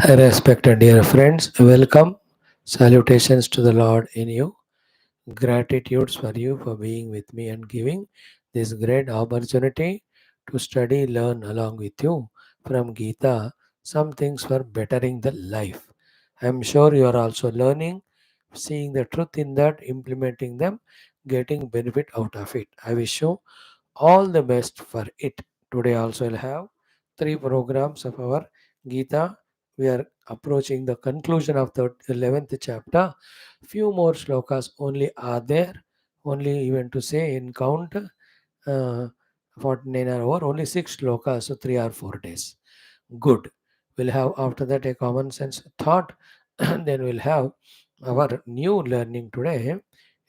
Respected dear friends, welcome. Salutations to the Lord in you. Gratitudes for you for being with me and giving this great opportunity to study, learn along with you from Geetha some things for bettering the life. I am sure you are also learning, seeing the truth in that, implementing them, getting benefit out of it. I wish you all the best for it. Today also will have three programs of our Gita. We are approaching the conclusion of the 11th chapter. Few more shlokas only are there. Only even to say in count 49 are over. Only 6 shlokas, so 3 or 4 days. Good. We'll have after that a common sense thought. Then we'll have our new learning today.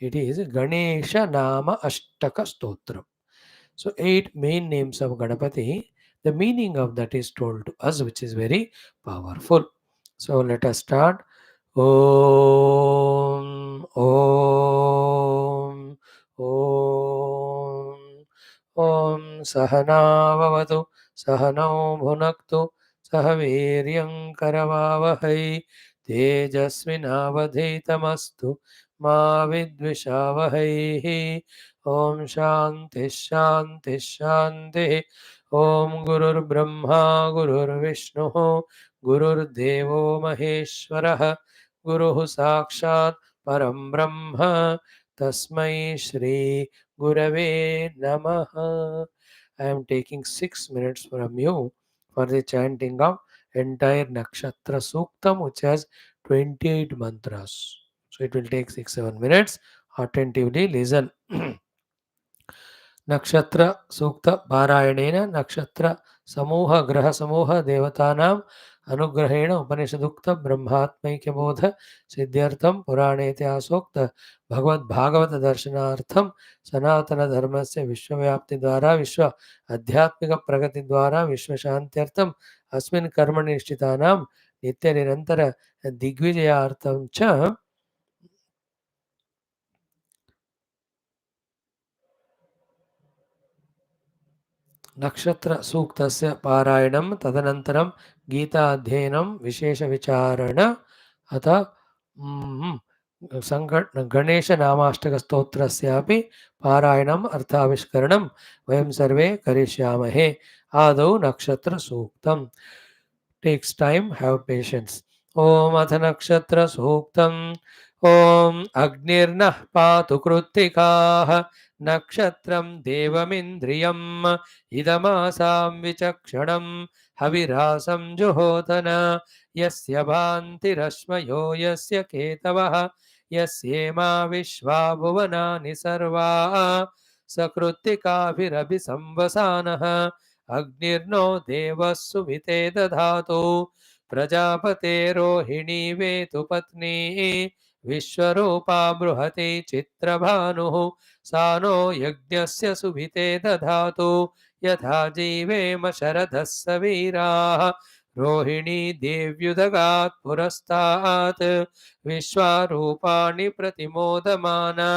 It is Ganesha Nama Ashtaka Stotram. So, eight main names of Ganapati, the meaning of that is told to us, which is very powerful. So, let us start. Om, Om, Om, Om Sahanavavatu, Sahanau Bhunaktu, Sahaviryam Karavavahai, Tejasvinavadhitamastu, Ma Vidvishavahai. Om Shanti शांति शांति ओम गुरुर्ब्रह्मा गुरुर्विष्णु गुरुर्देवो महेश्वरः गुरुः साक्षात् परं ब्रह्म तस्मै श्री गुरवे नमः. I am taking 6 minutes from you for the chanting of entire Nakshatra Suktam, which has 28 mantras. So it will take 6-7 minutes. Attentively listen. नक्षत्र सूक्त पारायणेन नक्षत्र समूह ग्रह समूह देवतानां अनुग्रहेण उपनिषदुक्त ब्रह्मात्मैक्यबोध सिद्ध्यर्थं पुराणेतिहासोक्त भगवद्भागवत दर्शनार्थं सनातन धर्मस्य विश्वव्याप्ति द्वारा विश्व आध्यात्मिक प्रगति द्वारा विश्व शांत्यर्थं अस्मिन् कर्मणि निष्ठितानां नित्य निरंतर दिग्विजयार्थं च नक्षत्र सूक्तस्य पारायणं तदनन्तरं गीताध्ययनं विशेषविचारण अथ गणेशनामाष्टकस्तोत्रस्यापि पारायणम् अर्थाविष्करणं वयं सर्वे करिष्यामहे. आदौ नक्षत्रसूक्तम्. Takes time, have patience. Om Atha Nakshatra Suktam. Om Agnirnah Patu Kruttikah Nakshatram Devamindriyam Idamasam Vichakshanam Havirasam Juhotana Yasya Bhanti Rashmayo Yasya Ketavah Yasyema Vishwabhuvanani Sarva Sakruttikabhirabhisamvasanah अग्निर्नो देवः सुमिते दधातु प्रजापते रोहिणी वेतु पत्नी विश्वरूपा बृहति चित्रभानुः सा नो यज्ञस्य सुभिते दधातु यथा जीवेम शरदः सवीराः रोहिणी देव्युदगात् पुरस्तात् विश्वारूपाणि प्रतिमोदमाना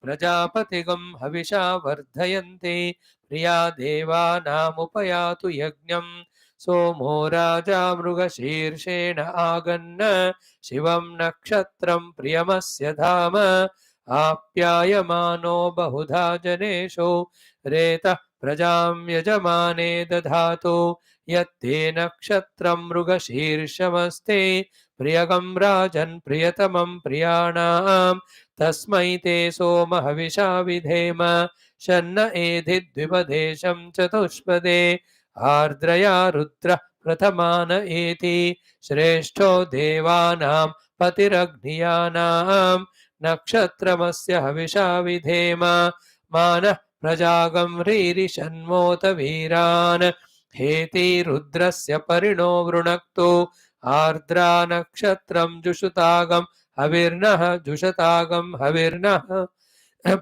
प्रजापतिगं हविषा वर्धयन्ति प्रिया देवानामुपयातु यज्ञं सोमो राजा मृगशीर्षेण आगन्न शिवं नक्षत्रं प्रियमस्य धाम आप्यायमानो बहुधा जनेषु रेतः प्रजां यजमाने दधातु यत्ते नक्षत्रं मृगशीर्षमस्ते प्रियगं राजन् प्रियतमं प्रियाणां तस्मै ते सोम हविषा विधेम शन्न एधि द्विपदेशं चतुष्पदे आर्द्रया रुद्र प्रथमान एति श्रेष्ठो देवानां पतिरग्नियानां नक्षत्रमस्य हविषा विधेम मानः प्रजागं रीरिषन्मोत वीरान् हेति रुद्रस्य परिणो वृणक्तु आर्द्रा नक्षत्रं जुषुतागं हविर्नः जुषतागं हविर्नः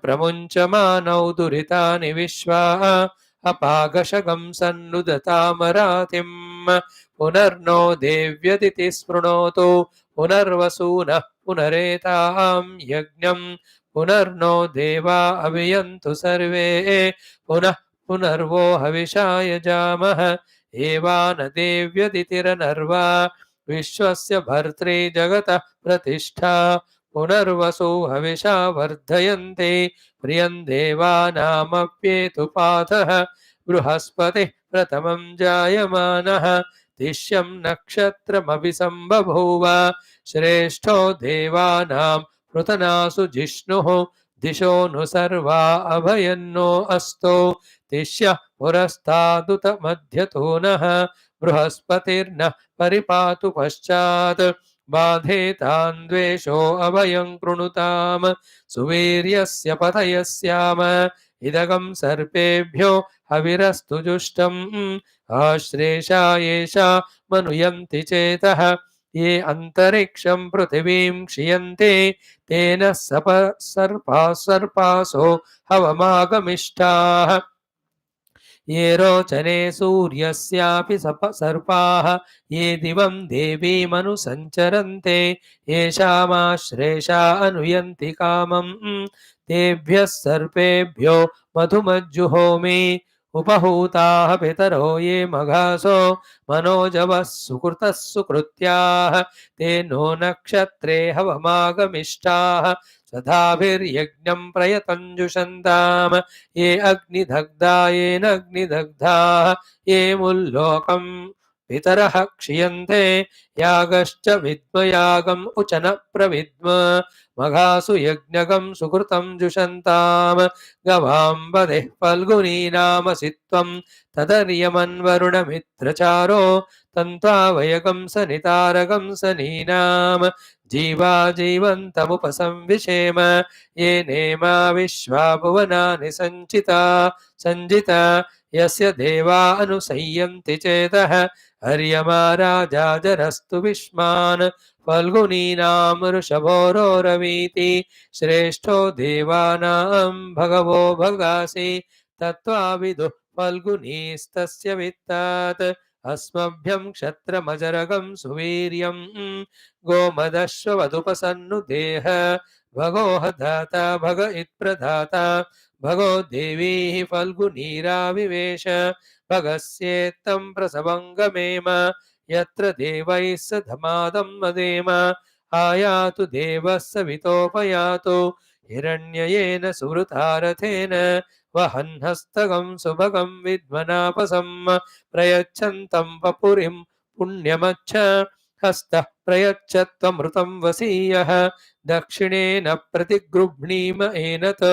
प्रमुञ्चमानौ दुरितानि विश्वा अपागशगं सन्नुदतामरातिं पुनर्नो देव्यदिति स्पृणोतु पुनर्वसूनः पुनरेतां यज्ञं पुनर्नो देवा अभियन्तु सर्वे पुनः पुनर्वो हविषा यजामः एवान देव्यदितिरनर्वा विश्वस्य भर्त्रे जगतः प्रतिष्ठा पुनर्वसु हविषा वर्धयन्ते प्रियं देवानामप्येतुपातः बृहस्पतिः प्रथमं जायमानः तिष्यं नक्षत्रमभिसम्बभूव श्रेष्ठो देवानां पृतनासु जिष्णुः दिशो नु सर्वा अभयन्नो अस्तो तिष्यः पुरस्तादुत मध्यतो नः बृहस्पतिर्न परिपातु पश्चात् बाधेतान् द्वेषो अभयं कृणुताम् सुवीर्यस्य पतयस्याम इदगं सर्पेभ्यो हविरस्तु जुष्टम् आश्रेषा येषा मनुयन्ति चेतः ये अन्तरिक्षं पृथिवीं क्षियन्ते तेन सर्पासो हवमागमिष्टाः ये रोचने सूर्यस्यापि सर्पाः ये दिवं देवीमनुसञ्चरन्ते येषामाश्रेषा अनुयन्ति कामं तेभ्यः सर्पेभ्यो मधुमज्जुहोमि उपहूताः पितरो ये मघासो मनोजवः सुकृतः सुकृत्याः ते नो नक्षत्रे हवमागमिष्टाः सदाभिर्यज्ञं प्रयतञ्जुषन्ताम् ये अग्निदग्धा येन अग्निदग्धाः ये मुल्लोकं पितरः क्षियन्ते यागश्च विद्मयागम् उच न प्रविद्म मघासु यज्ञगं सुकृतं जुषन्ताम् गवां वदेः फल्गुनी नामसि त्वं तदर्यमन्वरुणमित्रचारो तन्त्वावयगं सनितारगं सनीनाम् जीवा जीवन्तमुपसंविशेम ये नेमा विश्वा भुवनानि सञ्जिता यस्य देवा अनुसय्यन्ति चेतः हर्यमा राजा जरस्तु विश्वान् फल्गुनीनां वृषभोरोरवीति श्रेष्ठो देवानां भगवो भगासि तत्त्वाविदुः फल्गुनीस्तस्य वित्तात् अस्मभ्यं क्षत्रमजरगं सुवीर्यं गोमदश्ववदुपसन्नुदेह भगोह दाता भग इत्प्रदाता भगो देवी फल्गुनीराविवेश भगस्येत्तं प्रसवं गमेम यत्र देवैः स धमादं वदेम आयातु देवः सवितोपयातु हिरण्ययेन सुवृतारथेन वहन्हस्तगं सुभगं विद्मनापसं प्रयच्छन्तं पपुरिं पुण्यमच्छ हस्तः प्रयच्छत्वमृतं वसीयः दक्षिणेन प्रतिगृह्णीम एनत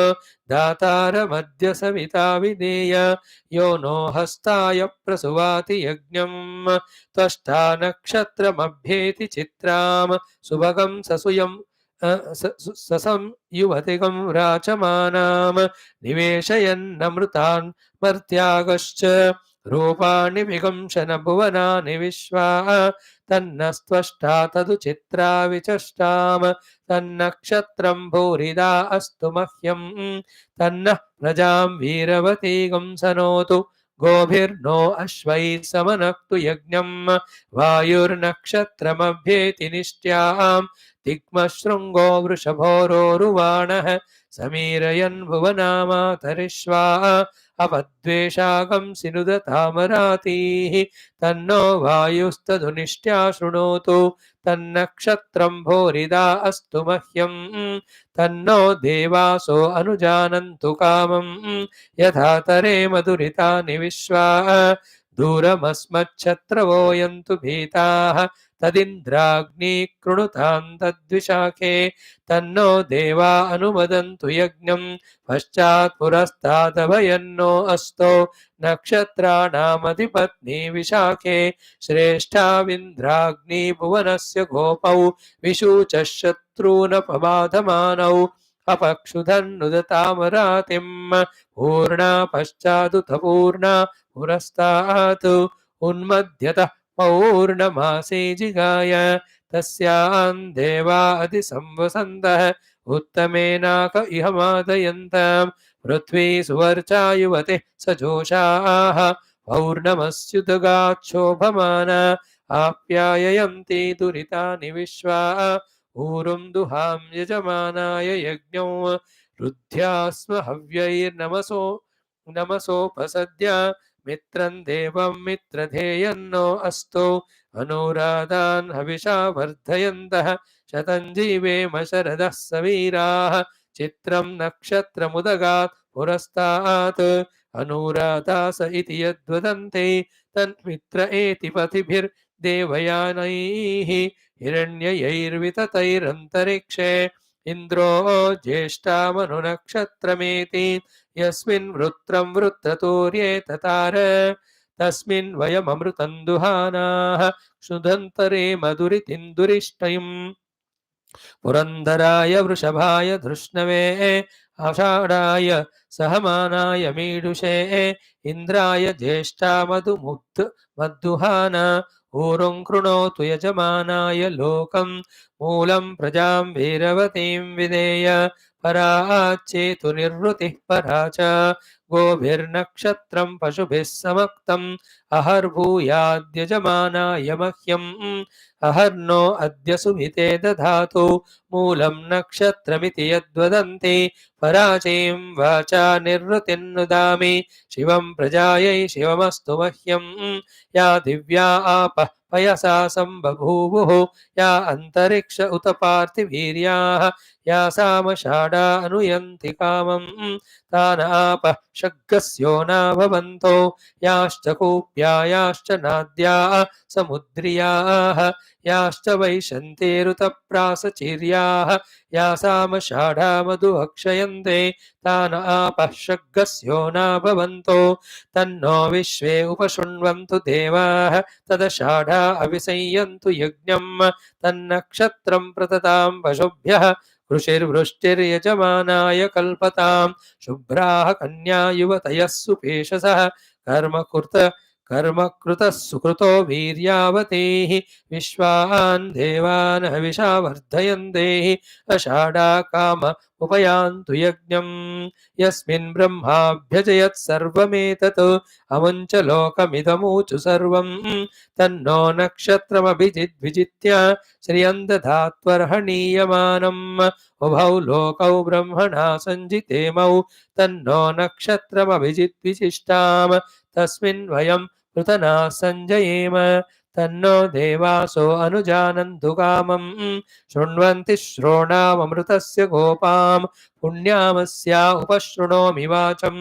दातारमद्य सविता विधेय यो नो हस्ताय प्रसुवाति यज्ञं त्वष्टा नक्षत्रमभ्येति चित्रां सुभगं ससुयं ससंयुवतिगं राचमानां निवेशयन्नमृतान् मर्त्यागश्च रूपाणि विगंशन भुवनानि विश्वा तन्नस्त्वष्टा तदुचित्रा विचष्टाम तन्नक्षत्रं भूरिदा अस्तु मह्यं तन्नः प्रजां वीरवतीगं सनोतु गोभिर्नो अश्वैः समनक्तु यज्ञं वायुर्नक्षत्रमभ्येति निष्ट्यां तिग्मशृङ्गो वृषभोरोरुवाणः समीरयन् भुवनामातरिष्वा अपद्वेषागं सिनुदतामरातीः तन्नो वायुस्तदुनिष्ट्या शृणोतु तन्नक्षत्रं भूरिदा अस्तु मह्यं तन्नो देवासो अनुजानन्तु कामं यथा तरे मधुरितानि विश्वा दूरमस्मच्छत्रवो यन्तु भीताः तदिन्द्राग्नी कृणुतां तद्विशाखे तन्नो देवा अनुमदन्तु यज्ञं पश्चात् पुरस्तादभयन्नो अस्तो नक्षत्राणामधिपत्नी विशाखे श्रेष्ठाविन्द्राग्नी भुवनस्य गोपौ विशूचः शत्रूनपबाधमानौ अपक्षुधन्नुदतामरातिं पूर्णा पश्चादुत पूर्णा पुरस्तात् उन्मध्यतः पौर्णमासे जिगाय तस्यां देवा अधिसंवसन्तः उत्तमेनाक इह मादयन्तां पृथ्वी सुवर्चा युवते सजोषाः पौर्णमस्युदगाच्छोभमाना आप्याययन्ति दुरितानि विश्वा ऊरुं दुहां यजमानाय यज्ञौ रुद्ध्या स्म हव्यैर्नमसोपसद्य मित्रं देवं मित्रधेयन्नो अस्तु अनुराधान् हविषा वर्धयन्तः शतं जीवेम शरदः सवीराः चित्रं नक्षत्रमुदगात् पुरस्तात् अनुराधास इति यद्वदन्ते तन्मित्र एति पथिभिर्देवयानैः हिरण्ययैर्विततैरन्तरिक्षे इन्द्रो ज्येष्ठामनुनक्षत्रमेति यस्मिन् वृत्रं वृत्रतूर्ये ततार तस्मिन् वयममृतं दुहानाः क्षुधन्तरे मधुरितिन्दुरिष्टयम् पुरन्दराय वृषभाय धृष्णवे आषाढाय सहमानाय मीडुषे इन्द्राय ज्येष्ठा मधुमुग्ध ऊरुं कृणोतु यजमानाय लोकं मूलं प्रजां वीरवतीं विधेय पराचेतु निर्वृतिः परा च गोभिर्नक्षत्रं पशुभिः समक्तम् अहर्भूयाद्यजमानाय मह्यम् अहर्नो अद्य सुमिते दधातु मूलं नक्षत्रमिति यद्वदन्ति पराचीं वाचा निर्वृतिन्नुदामि शिवं प्रजायै शिवमस्तु मह्यं या दिव्या आपः पयसा सम्बभूवुः या अन्तरिक्ष उत पार्थिवीर्याः या सामषाढा अनुयन्ति कामं तान आपः शग्गस्यो न भवन्तो याश्च कूप्या याश्च नाद्याः समुद्रियाः याश्च वैशन्तेरुतप्रासचिर्याः या सामषाढा मधु अक्षयन्ते तान आपः शग्गस्यो न भवन्तो तन्नो विश्वे उपशृण्वन्तु देवाः तदषाढा अविसंयन्तु यज्ञं तन्नक्षत्रं प्रततां पशुभ्यः कृषिर्वृष्टिर्यजमानाय कल्पतां शुभ्राः कन्या युवतयः सुपेशसः कर्मकृतः सुकृतो वीर्यावतेः विश्वान् देवान् हविषा वर्धयन्तेः अषाढा काम उपयान्तु यज्ञं यस्मिन् ब्रह्माभ्यजयत् सर्वमेतत् अमुञ्च लोकमिदमूचु सर्वं तन्नो नक्षत्रमभिजिद्विजित्य श्रियं दधात्वर्हणीयमानम् उभौ लोकौ ब्रह्मणा सञ्जितेमौ तन्नो नक्षत्रमभिजिद्विशिष्टाम् तस्मिन् वयं पृतना सञ्जयेम तन्नो देवासो अनुजानन्तु कामम् शृण्वन्ति श्रोणाममृतस्य गोपां पुण्यामस्या उपशृणोमि वाचम्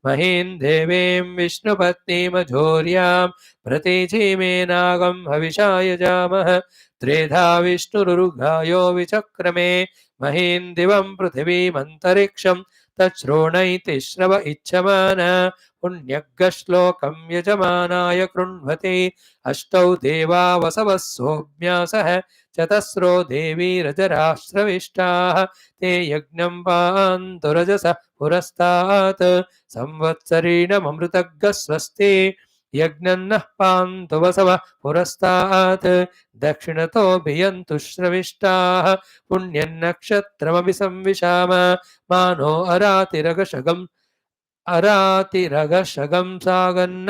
महीं देवीं विष्णुपत्नीमझोर्यां प्रतीचीमेनागं हविषा यजामः त्रेधा विष्णुरुगायो विचक्रमे महीं दिवं पृथिवीमन्तरिक्षं तच्छृणैति श्रव इच्छमान पुण्यग्श्लोकं यजमानाय कृण्वते अष्टौ देवा वसवः सोम्यासः चतस्रो देवीरजराश्रविष्टाः ते यज्ञं पान्तु रजसः पुरस्तात् संवत्सरेणममृतग् स्वस्ति यज्ञं नः पान्तु वसवः पुरस्तात् दक्षिणतो भियन्तु श्रविष्टाः पुण्यन्नक्षत्रमपि संविशाम मानो अरातिरगशगं सागन्न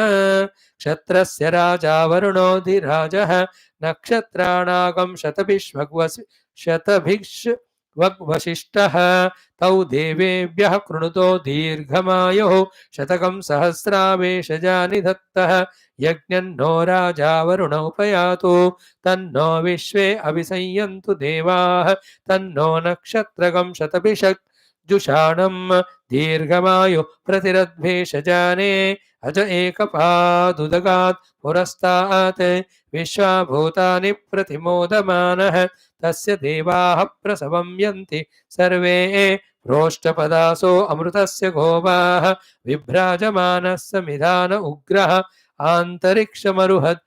क्षत्रस्य राजा वरुणोऽधिराजः नक्षत्राणागं शतभिष्वग्वसिष्ठः तौ देवेभ्यः कृणुतो दीर्घमायुः शतकं सहस्रावेशजानि दत्तः यज्ञन्नो राजा वरुण उपयातु तन्नो विश्वे अभिसंयन्तु देवाः तन्नो नक्षत्रगं शतभिषक् जुषाणं दीर्घमायु प्रतिरद्भेषजाने अज एकपादुदगात् पुरस्तात् विश्वाभूतानि प्रतिमोदमानः तस्य देवाः प्रसवं यन्ति सर्वे प्रोष्ठपदासो अमृतस्य गोपाः विभ्राजमानः समिधान उग्रः आन्तरिक्षमरुहद्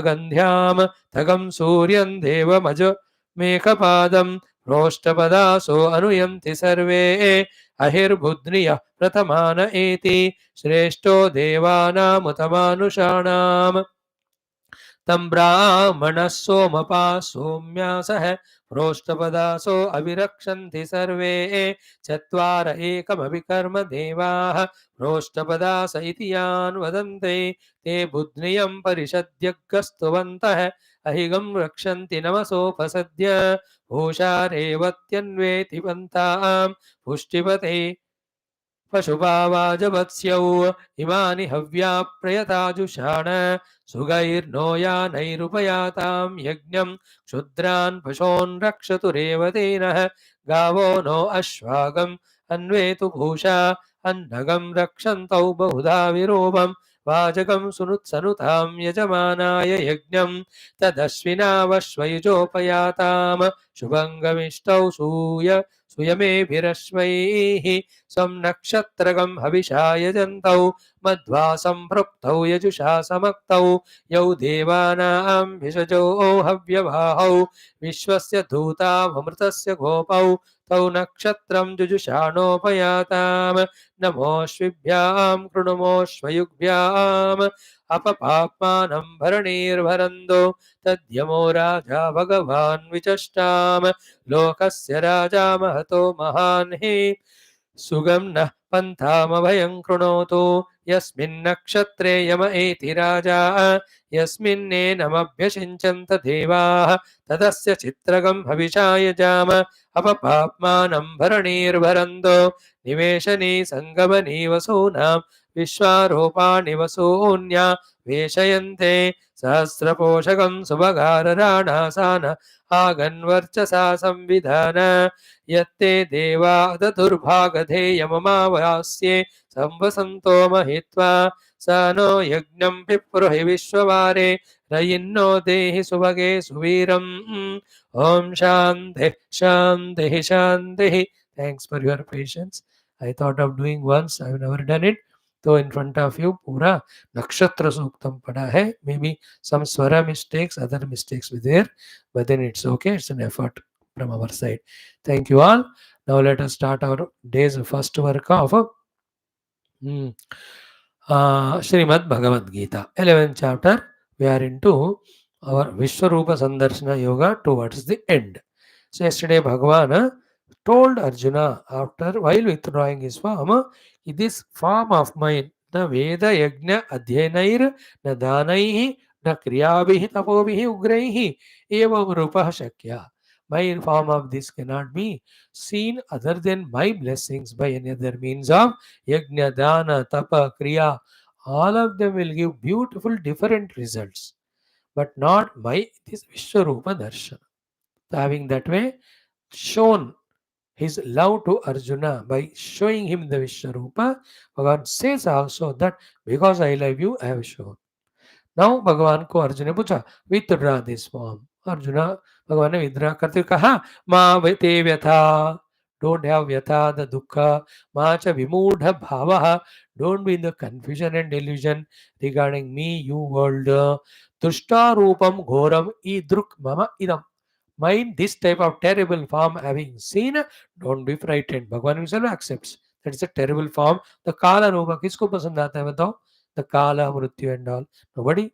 गन्ध्यां तगं सूर्यं देवमज मेकपादं प्रोष्ठपदासो अनुयन्ति सर्वे अहिर्बुध्नियः प्रथमान एति श्रेष्ठो देवानामुतमानुषाणाम् तं ब्राह्मणः सोमपा सौम्यासः प्रोष्ठपदासो अविरक्षन्ति सर्वे चत्वार एकमपि कर्म देवाः प्रोष्ठपदास इति यान् वदन्ते ते बुध्नियं परिषद्यग्गस्तुवन्तः अहिगं रक्षन्ति नमसोपसद्य भूषा रेवत्यन्वेति पन्तां पुष्टिपते पशुपावाजवत्स्यौ इमानि हव्या प्रयताजुषाण सुगैर्नो यानैरुपयातां यज्ञं क्षुद्रान् पशून् रक्षतु रेवतेनः गावो नो अश्वागम् अन्वेतु भूषा अन्नगं रक्षन्तौ बहुधा विरूपम् वाजकं सुनुत्सनुतां यजमानाय यज्ञं तदश्विनावश्वयुजोपयातां शुभङ्गमिष्टौ सूयमेभिरश्वैः स्वं नक्षत्रगं हविषा यजन्तौ मध्वा सम्पृक्तौ यजुषा समक्तौ यौ देवानां भिषजो हव्यवाहौ विश्वस्य धूतामृतस्य गोपौ तौ नक्षत्रं जुजुषाणोपयातां नमोऽश्विभ्यां कृणुमोऽश्वयुग्भ्याम् अपपाप्मानं भरणीर्भरन्दो तद्यमो राजा भगवान् विचष्टाम लोकस्य राजा महतो महान् हि सुगम्नः पन्थामभयं कृणोतु यस्मिन्नक्षत्रे यम एति राजा यस्मिन्नेनमभ्यषिञ्चन्त देवाः तदस्य चित्रगं हविषा यजाम अपपाप्मानं भरणीर्भरन्दो निवेशनी सङ्गमनी वसूनां विश्वारूपाणि वसून्या वेशयन्ते सहस्रपोषकं सुभगारराणासान आगन्वर्चसा संविधान यत्ते देवा दधुर्भागधेयममावास्ये संवसन्तो महित्वा स नो यज्ञं पिप्रुहि विश्ववारे रयिन्नो देहि सुभगे सुवीरम् ॐ शान्तिः शान्तिः शान्तिः. Thanks for your patience. I thought of doing once. I've never done it. तो in front of you पूरा नक्षत्र सूक्तम पढ़ा है. Maybe some swara mistakes, other mistakes were there, but then it's okay. It's an effort from our side. Thank you all. Now let us start our day's first work of Srimad Bhagavad Gita, 11th chapter. We are into our Vishwarupa Sandarshana Yoga towards the end. So yesterday Bhagavan told Arjuna, after while withdrawing his form, this form of mine, na Veda Yajna Adhyanair, na Danaihi, na Kriyabihi Tapobihi Ugraihi, Evam Rupa Shakya. My form of this cannot be seen other than my blessings by any other means of Yajna, Dana, Tapa, Kriya. All of them will give beautiful different results, but not by this Vishwarupa Darshana. Having that way shown his love to Arjuna by showing him the Vishwarupa, Bhagavan says also that because I love you, I have shown. Now भगवान को अर्जुन ने पूछा withdraw this form. Arjuna भगवान ने withdraw करते हुए कहा मां ते व्यथा, डोंट हैव व्यथा द दुख, मां च विमूढ़ भावः, don't be in the confusion and delusion regarding me you world, दुष्टा रूपम घोरम ईदृक् मम इदम. Mind this type of terrible form having seen, don't be frightened. भगवान himself accepts that is a terrible form. The काला रूप किसको पसंद आता है बताओ? The काला मृत्यु and all. Nobody.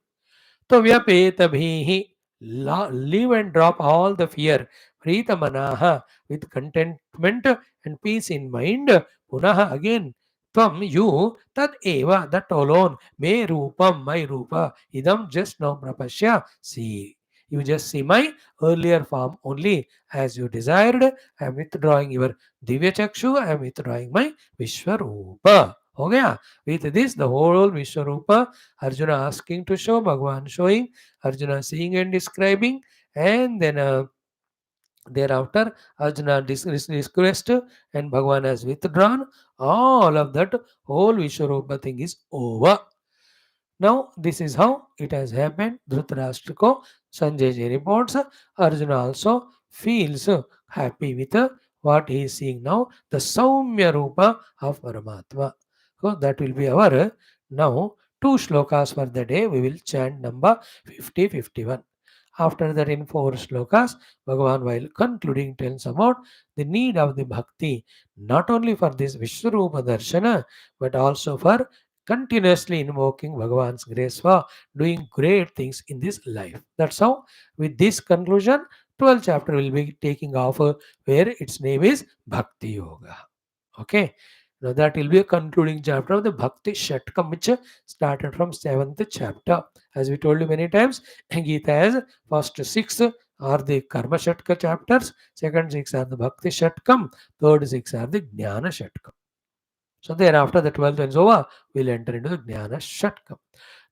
तो व्यपेत भी leave and drop all the fear. Prita manaha with contentment and peace in mind. Punaha again. Tvam you tad eva that alone me rupam my rupa idam just now prapashya. See, you just see my earlier form only as you desired. I am withdrawing your divya chakshu. I am withdrawing my Vishwarupa. हो गया. With this the whole Vishwarupa Arjuna asking to show, Bhagavan showing, Arjuna seeing and describing, and then thereafter Arjuna request and Bhagavan has withdrawn. All of that whole Vishwarupa thing is over. Now this is how it has happened. Dhrutarashtra ko Sanjay ji reports. Arjuna also feels happy with what he is seeing now, the Saumya Rupa of Paramatma. So that will be our now two shlokas for the day. We will chant number 50-51. After that, in four shlokas, Bhagavan, while concluding, tells about the need of the bhakti, not only for this Vishwarupa Darshana, but also for continuously invoking Bhagavan's grace for doing great things in this life. That's how, with this conclusion, 12th chapter will be taking off where its name is Bhakti Yoga. Okay. Now that will be a concluding chapter of the Bhakti Shatkam, which started from 7th chapter. As we told you many times, Geetha has first 6 are the Karma Shatka chapters, second 6 are the Bhakti Shatkam, third 6 are the Jnana Shatkam. So thereafter the 12th one is over, we'll enter into the Jnana Shatkam.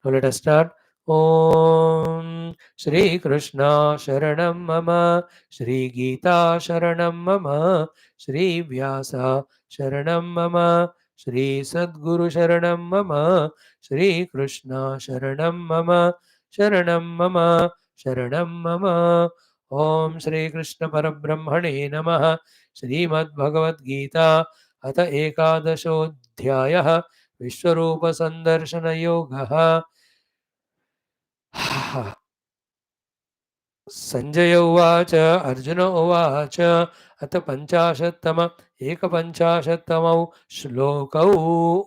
Now let us start. Om Shri Krishna Sharanam Mama, Shri Geetha Sharanam Mama, Shri Vyasa Sharanam Mama, Shri Sadguru Sharanam Mama, Shri Krishna Sharanam Mama, Sharanam Mama, Sharanam Mama. Om Shri Krishna Parabrahmane Namaha. Shrimad Bhagavad Gita अथ एकादशोऽध्यायः विश्वरूपसन्दर्शनयोगः. संजय उवाच अर्जुन उवाच अथ एकपञ्चाशत्तमौ श्लोकौ.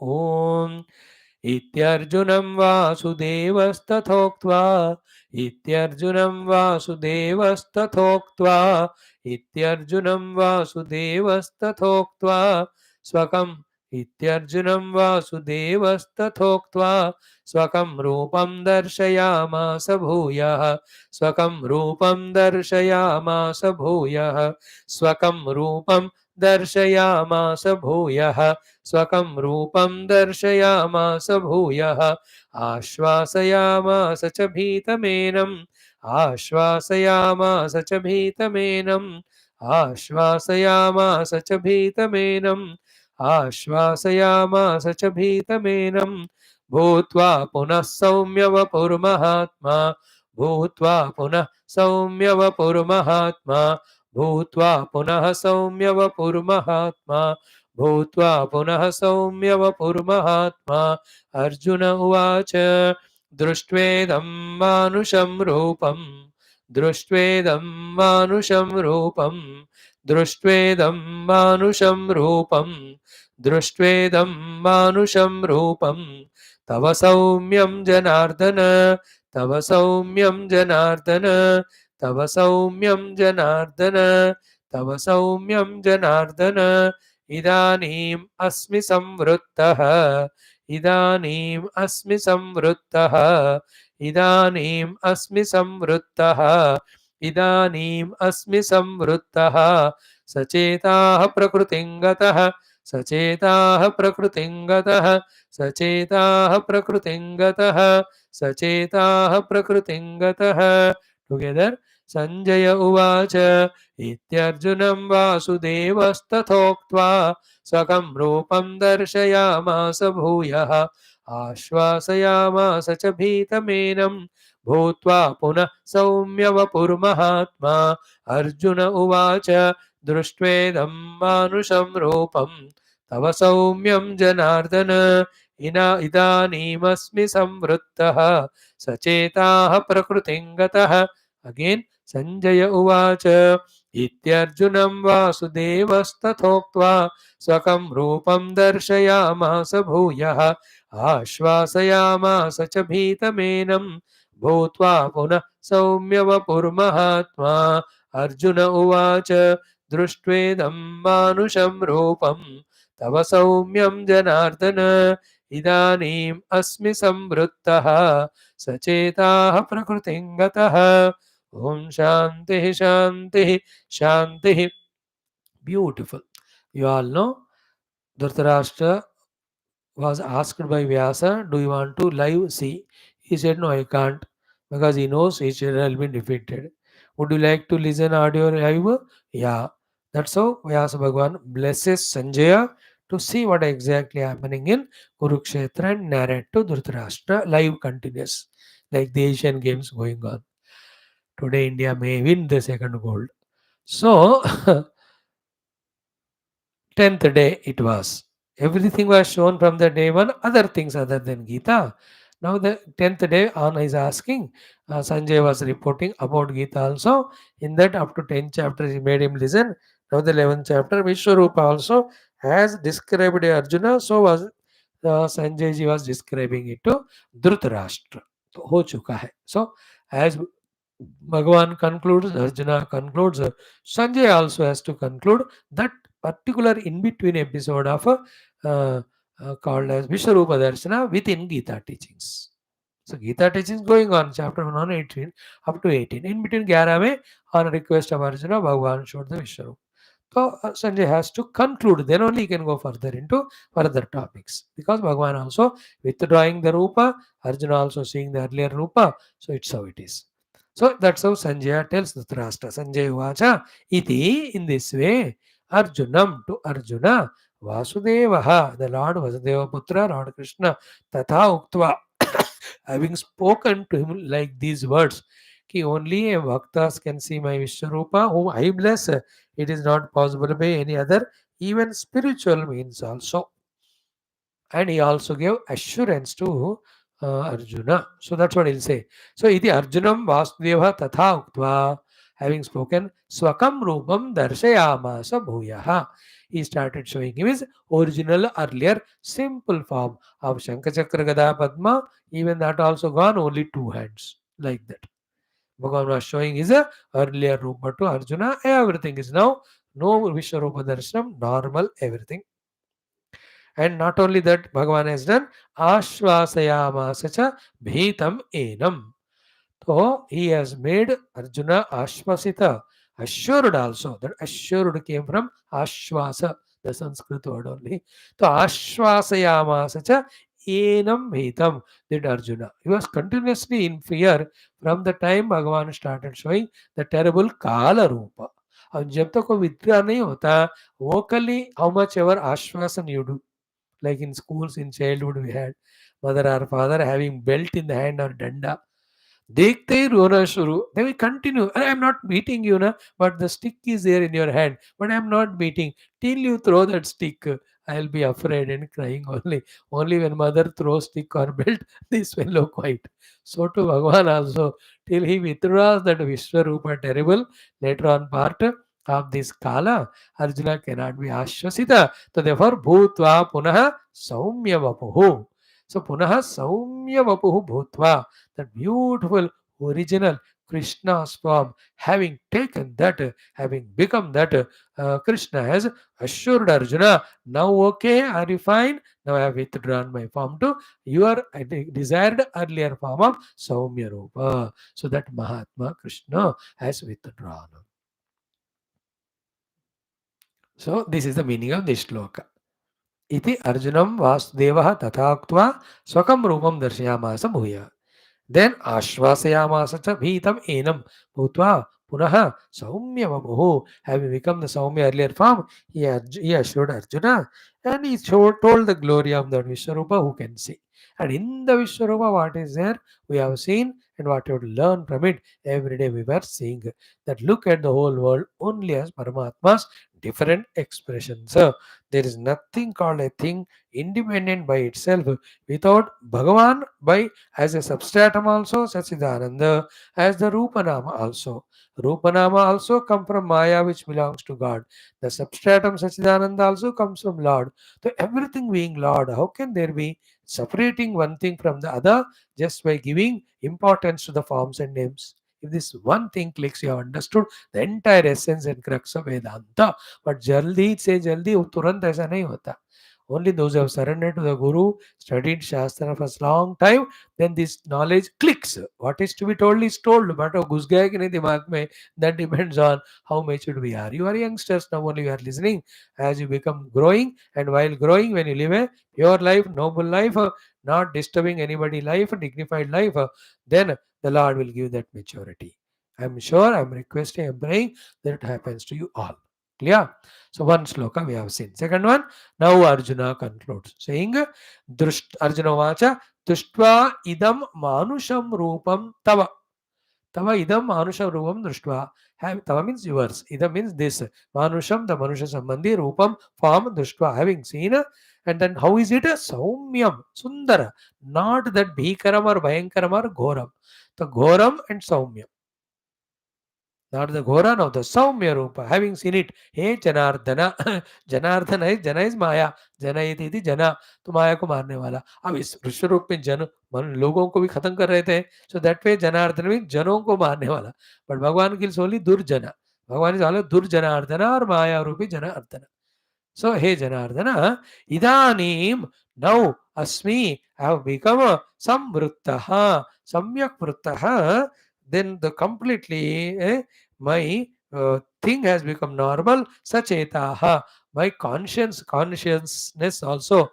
ॐ इत्यर्जुनं वासुदेवस्तथोक्त्वा इत्यर्जुनं वासुदेवस्तथोक्त्वा इत्यर्जुनं वासुदेवस्तथोक्त्वा स्वकम् इत्यर्जुनं वासुदेवस्तथोक्त्वा स्वकं रूपं दर्शयामास भूयः. स्वकं रूपं दर्शयामास भूयः. स्वकं रूपं दर्शयामास भूयः. स्वकं रूपं दर्शयामास भूयः. आश्वासयामास च भीतमेनम्. आश्वासयामास च भीतमेनम्. आश्वासयामास च भीतमेनम्. आश्वासयामास च भीतमेनम्. भूत्वा पुनः सौम्यवपुर्महात्मा. भूत्वा पुनः सौम्यवपुर्महात्मा. भूत्वा पुनः सौम्यवपुर्महात्मा. भूत्वा पुनः सौम्यवपुर्महात्मा. अर्जुन उवाच दृष्ट्वेदं मानुषं रूपं. दृष्ट्वेदं मानुषं रूपं. दृष्ट्वेदं मानुषं रूपं. दृष्ट्वेदं मानुषं रूपं. तव सौम्यं जनार्दन. तव सौम्यं जनार्दन. तव सौम्यं जनार्दन. तव सौम्यं जनार्दन. इदानीम् अस्मि संवृत्तः. इदानीम् अस्मि संवृत्तः. इदानीम् अस्मि संवृत्तः. इदानीम् अस्मि संवृत्तः. सचेताः प्रकृतिं गतः. सचेताः प्रकृतिं गतः. सचेताः प्रकृतिं गतः. सचेताः प्रकृतिं गतः. टुगेदर. संजय उवाच इत्यर्जुनं वासुदेवस्तथोक्त्वा स्वकं रूपं दर्शयामास भूयः. आश्वासयामास च भीतमेनं. भूत्वा पुनः सौम्यवपुर्महात्मा. अर्जुन उवाच दृष्ट्वेदं मानुषं रूपं. तव सौम्यं जनार्दन. इदानीमस्मि संवृत्तः. सचेताः प्रकृतिं गतः. अगेन संजय उवाच इत्यर्जुनं वासुदेवस्तथोक्त्वा स्वकं रूपं दर्शयामास भूयः. आश्वासयामास च भीतमेनं. भूत्वा पुनः सौम्यवपुर्महात्मा. अर्जुन उवाच दृष्ट्वेदं मानुषं रूपं. तव सौम्यं जनार्दन. इदानीम् अस्मि संवृत्तः. सचेताः प्रकृतिं गतः. ओम शांति शांति शांति. Beautiful. You all know Dhritarashtra was asked by Vyasa, do you want to live see? He said, no, I can't, because he knows he shall be defeated. Would you like to listen audio live? Yeah. That's how Vyasa Bhagwan blesses Sanjaya to see what exactly happening in Kurukshetra and narrate to Dhritarashtra. Live continuous, like the Asian Games going on. Today India may win the second gold. So 10th day it was. Everything was shown from the day one, other things other than Gita. Now the 10th day on is asking, Sanjay was reporting about Gita also. In that up to 10 chapters he made him listen. Now the 11th chapter, Vishwarupa also has described Arjuna. So was Sanjay ji was describing it to Dhrutarashtra. तो हो चुका है. So as Bhagavan concludes, Arjuna concludes, Sanjay also has to conclude that particular in-between episode of called as Vishwarupa Darshana within Gita teachings. So Gita teachings going on, chapter 1 18 up to 18. In between 11 में on request of Arjuna, Bhagavan showed the Vishwarupa. So Sanjay has to conclude, then only he can go further into further topics. Because Bhagavan also withdrawing the Rupa, Arjuna also seeing the earlier Rupa, so it's how it is. So that's how Sanjaya tells Dhritarashtra. Sanjay Vacha iti, in this way, Arjunam to Arjuna, Vasudevaha, the Lord Vasudeva Putra, Lord Krishna, Tatha Uktva, having spoken to him like these words, कि only a Bhaktas can see my Vishwarupa, whom I bless. It is not possible by any other, even spiritual means also. And he also gave assurance to Arjuna. So that's what he'll say. So, iti Arjunam Vasudeva Tatha Uktva, having spoken, Swakam Rupam Darshayamasa Bhuyaha. He started showing him his original, earlier, simple form of Shankachakra Gada Padma. Even that also gone, only two hands, like that. Bhagavan was showing his earlier Rupa to Arjuna. Everything is now no Vishwarupa Darshanam, normal everything. And not only that, Bhagavan has done Ashvasayamasacha Bhitam Enam. So he has made Arjuna Ashvasita, assured also. That assured came from Ashvasa, the Sanskrit word only. So Ashvasayamasacha Enam Bhitam did Arjuna. He was continuously in fear from the time Bhagavan started showing the terrible Kala Rupa. अब जब तक वो विद्या नहीं होता, vocally how much ever आश्वासन you do, like in schools in childhood we had mother or father having belt in the hand or danda, देखते ही रोना शुरू, they will continue, I am not beating you na, but the stick is there in your hand, but I am not beating, till you throw that stick, I'll be afraid and crying only when mother throws stick or belt, this fellow quiet. So to Bhagavan also, till he withdraws that Vishwarupa terrible, later on part of this Kala, Arjuna cannot be Ashwasita. So therefore, Bhutva Punaha Saumya Vapuhu. So Punaha Saumya Vapuhu Bhutva, that beautiful original Krishna's form, having taken that, having become that, Krishna has assured Arjuna, now okay, are you fine? Now I have withdrawn my form to your desired earlier form of Saumya Rupa. So that Mahatma Krishna has withdrawn. So this is the meaning of this shloka. Iti Arjunam Vasudevah Tathaktva Swakam Rupam Darshayamasa Bhuya. Then Ashvasayamasa cha Bhitam Enam Bhutva Punaha Saumya Vamuhu. Having become the Saumya earlier form, he assured Arjuna, and he told the glory of that Vishwarupa who can see. And in the Vishwarupa, what is there, we have seen, and what we have to learn from it, every day we were seeing that look at the whole world only as Paramatma's different expressions. So, there is nothing called a thing independent by itself without Bhagavan by as a substratum also Sachidananda, as the Rupanama also. Rupanama also come from Maya which belongs to God. The substratum Sachidananda also comes from Lord. So everything being Lord, how can there be separating one thing from the other just by giving importance to the forms and names? If this one thing clicks, you have understood the entire essence and crux of Vedanta. But jaldi se jaldi वो तुरंत ऐसा नहीं होता. Only those who have surrendered to the Guru, studied Shastra for a long time, then this knowledge clicks. What is to be told is told, but घुस गया कि नहीं दिमाग में, that depends on how mature we are. You are youngsters now, only you are listening. As you become growing, and while growing, when you live a pure life, noble life, not disturbing anybody life, dignified life, then the Lord will give that maturity. I'm sure, I'm requesting, I'm praying that it happens to you all. Clear? So one sloka we have seen. Second one, now Arjuna concludes, saying, Arjuna vacha, Drishtva idam manusham rupam tava. Tava idam manusham rupam drishtva. Tava means yours. Idam means this. Manusham, the manusha sambandhi, rupam, form, drishtva, having seen. And then how is it? Saumyam, sundara. Not that bhikaram or bhayankaram or ghoram. The ghoram and saumyam. Not the Ghora, no, the Saumya Rupa, having seen it, hey Janardana, Janardana is Jana is Maya, Jana iti Jana, तो माया को मारने वाला. अब इस विश्व रूप में जन मन लोगों को भी खत्म कर रहे थे, so that way जनार्दन में जनों को मारने वाला. But भगवान kills only दुर्जना. भगवान is all दुर्जनार्दना और माया रूपी जनार्दना. So, hey Janardana, Idanim, now Asmi, I have become a Samvruttaha, Samyak Vruttaha, then the completely my thing has become normal. Sachetaha. My consciousness also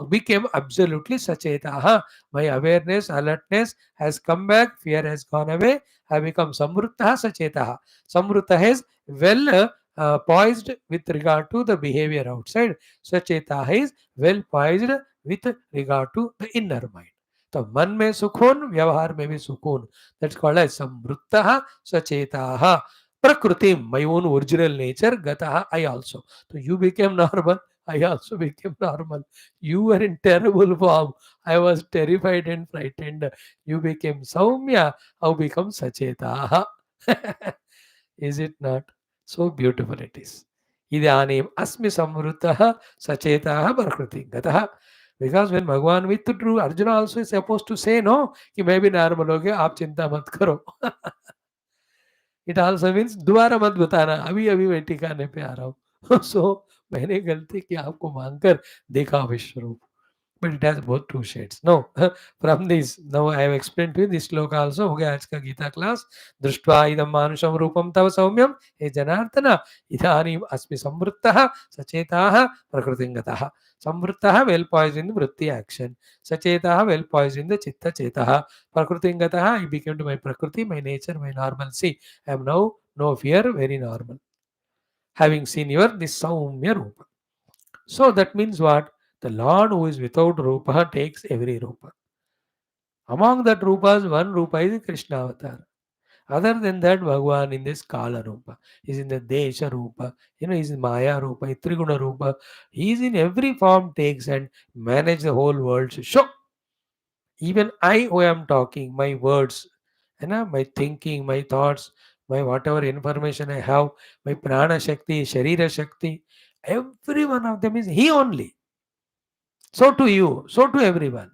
became absolutely sachetaha. My awareness, alertness has come back. Fear has gone away. I become samruttaha sachetaha. Samruttaha is well poised with regard to the behavior outside. Sachetaha is well poised with regard to the inner mind. तो मन में सुकून, व्यवहार में भी सुकून. That's called as samruttaha sachetaha. Prakriti, my own original nature, gataha, I also. So you became normal, I also became normal. You were in terrible form. I was terrified and frightened. You became Saumya, I become Sachetaha. Is it not? So beautiful it is. Idanim asmi samruttaha sachetaha prakriti gataha. Because when Bhagwan withdrew, Arjuna also is supposed to say no, कि मैं भी normal हो गया, आप चिंता मत करो. It also means दोबारा मत बताना, अभी अभी मैं ठिकाने पे आ रहा हूँ. सो मैंने गलती की, आपको मांगकर देखा विश्व रूप. But it has both two shades. No, from this, now I have explained to you this shloka also. हो गया आज का गीता क्लास. दृष्ट्वा इदं मानुषं रूपं तव सौम्यं हे जनार्दन इदानीम् अस्मि संवृत्तः सचेताः प्रकृतिं गतः. संवृत्तः well poised in the vritti action. Sachetah well poised in the chitta chetah. Prakritin gataha, I became to my prakriti, my nature, my normalcy. I am now no fear, very normal. Having seen your this saumya rupa. So that means what? The Lord who is without rupa takes every rupa. Among that rupas, one rupa is Krishna avatar. Other than that, Bhagwan in this Kala Rupa, is in the Desha Rupa, he's in Maya Rupa, Triguna Rupa. He is in every form, takes and manage the whole world. So, even I who am talking, my words, my thinking, my thoughts, my whatever information I have, my Prana Shakti, Sharira Shakti, every one of them is He only. So to you, so to everyone.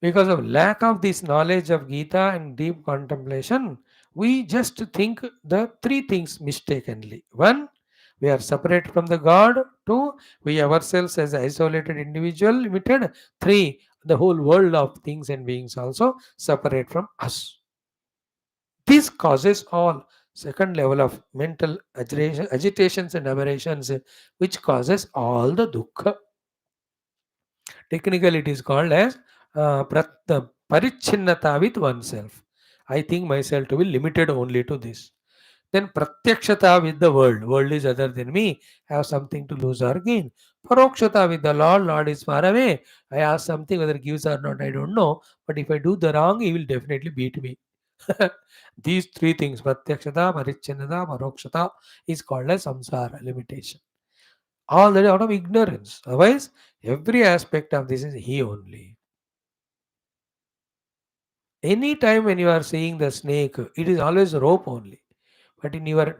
Because of lack of this knowledge of Gita and deep contemplation, we just think the three things mistakenly. One, we are separate from the God. Two, we ourselves as isolated individual, limited. Three, the whole world of things and beings also separate from us. This causes all second level of mental agitations and aberrations, which causes all the dukkha. Technically, it is called as parichinnata with oneself. I think myself to be limited only to this. Then pratyakshata with the world. World is other than me. I have something to lose or gain. Parokshata with the Lord. Lord is far away. I ask something, whether he gives or not, I don't know. But if I do the wrong, he will definitely beat me. These three things, pratyakshata, parichinnata, parokshata, is called as samsara, limitation. All that out of ignorance. Otherwise, every aspect of this is He only. Any time when you are seeing the snake, it is always rope only. But in your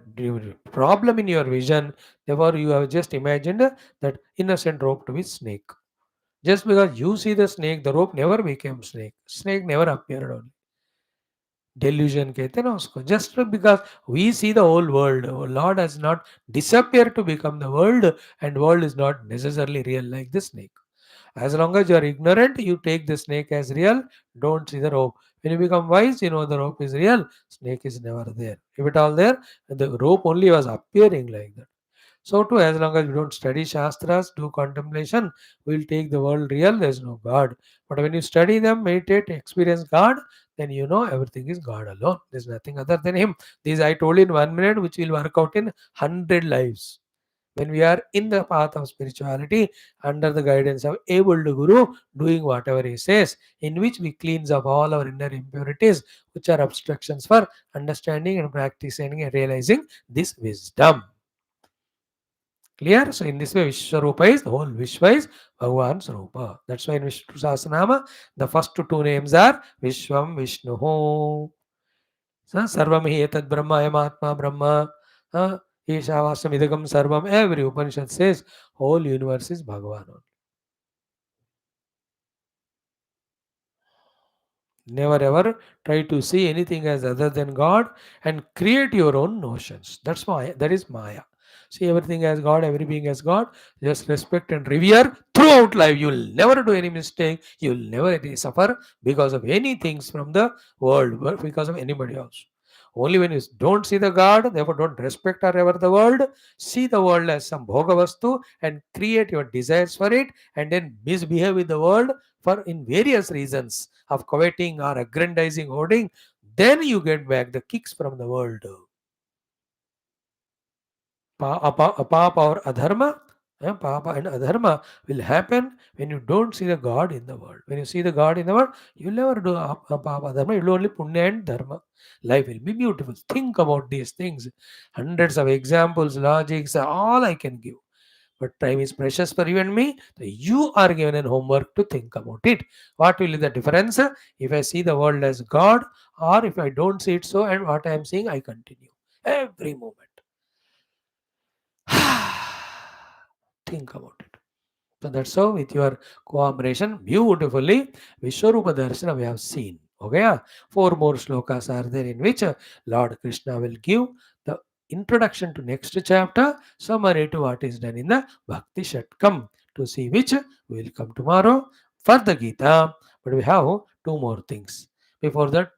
problem in your vision, therefore you have just imagined that innocent rope to be snake. Just because you see the snake, the rope never became snake. Snake never appeared only. Delusion कहते हैं ना उसको. Just because we see the whole world, Lord has not disappeared to become the world, and world is not necessarily real like the snake. As long as you are ignorant, you take the snake as real, don't see the rope. When you become wise, you know the rope is real, snake is never there. If it all there, the rope only was appearing like that. So too, as long as we don't study Shastras, do contemplation, we'll take the world real, there's no God. But when you study them, meditate, experience God, then you know everything is God alone. There's nothing other than Him. These I told in 1 minute, which will work out in 100 lives. When we are in the path of spirituality, under the guidance of able Guru, doing whatever he says, in which we cleanse up all our inner impurities, which are obstructions for understanding and practicing and realizing this wisdom. Clear? So in this way, Vishwarupa is the whole Vishwa is Bhagavan's Rupa. That's why in Vishnu Sahasranama, the first two names are Vishwam Vishnuhu. Sarvam hi etad Brahma Ayamatma Brahma. Ishavasam idagam sarvam. Every Upanishad says whole universe is Bhagavan. Never ever try to see anything as other than God and create your own notions. That's Maya. That is Maya. See everything as God, every being as God. Just respect and revere throughout life. You'll never do any mistake. You'll never suffer because of any things from the world, because of anybody else. Only when you don't see the God, therefore don't respect or ever the world, see the world as some bhogavastu and create your desires for it, and then misbehave with the world for in various reasons of coveting or aggrandizing, hoarding, then you get back the kicks from the world. Papa or adharma, papa and adharma will happen when you don't see the God in the world. When you see the God in the world, you'll never do papa adharma, you'll do only punya and dharma. Life will be beautiful. Think about these things. Hundreds of examples, logics, all I can give. But time is precious for you and me. So you are given an homework to think about it. What will be the difference if I see the world as God, or if I don't see it so, and what I am seeing, I continue every moment. Think about it. So that's how with your cooperation, beautifully, Vishwarupa Darshana we have seen. Okay, yeah? Four more shlokas are there in which Lord Krishna will give the introduction to next chapter, summary to what is done in the Bhakti Shatkam, to see which we will come tomorrow for the Gita. But we have two more things. Before that,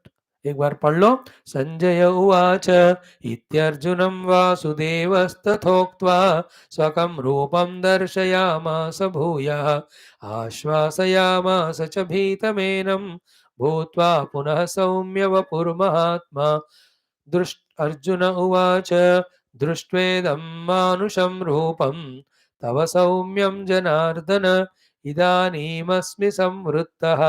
एक बार पढ़ लो. संजय उवाच इत्यर्जुनं वासुदेवस्तथोक्त्वा स्वकं रूपं दर्शयामास भूयः आश्वासयामास च भीतमेनं भूत्वा पुनः सौम्य वपुर्महात्मा. अर्जुन उवाच दृष्ट्वेदं मानुषं रूपं तव सौम्यं जनार्दन इदानीमस्मि संवृत्तः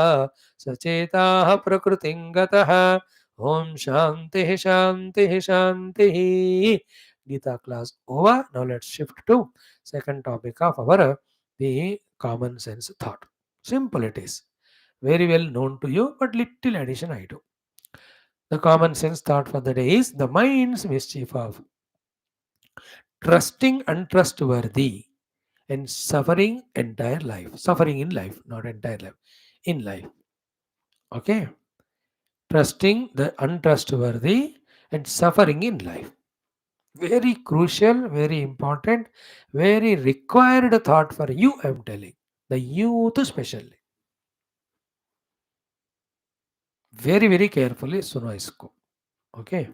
सचेताः प्रकृतिं गतः. Om Shanti Shanti Shanti. Gita class over. Now let's shift to second topic of our the common sense thought. Simple it is. Very well known to you, but little addition I do. The common sense thought for the day is the mind's mischief of trusting untrustworthy and suffering entire life. Suffering in life, not entire life. In life. Okay. Trusting the untrustworthy and suffering in life. Very crucial, very important, very required thought for you, I am telling. The youth especially. Very, very carefully suno isko. Okay.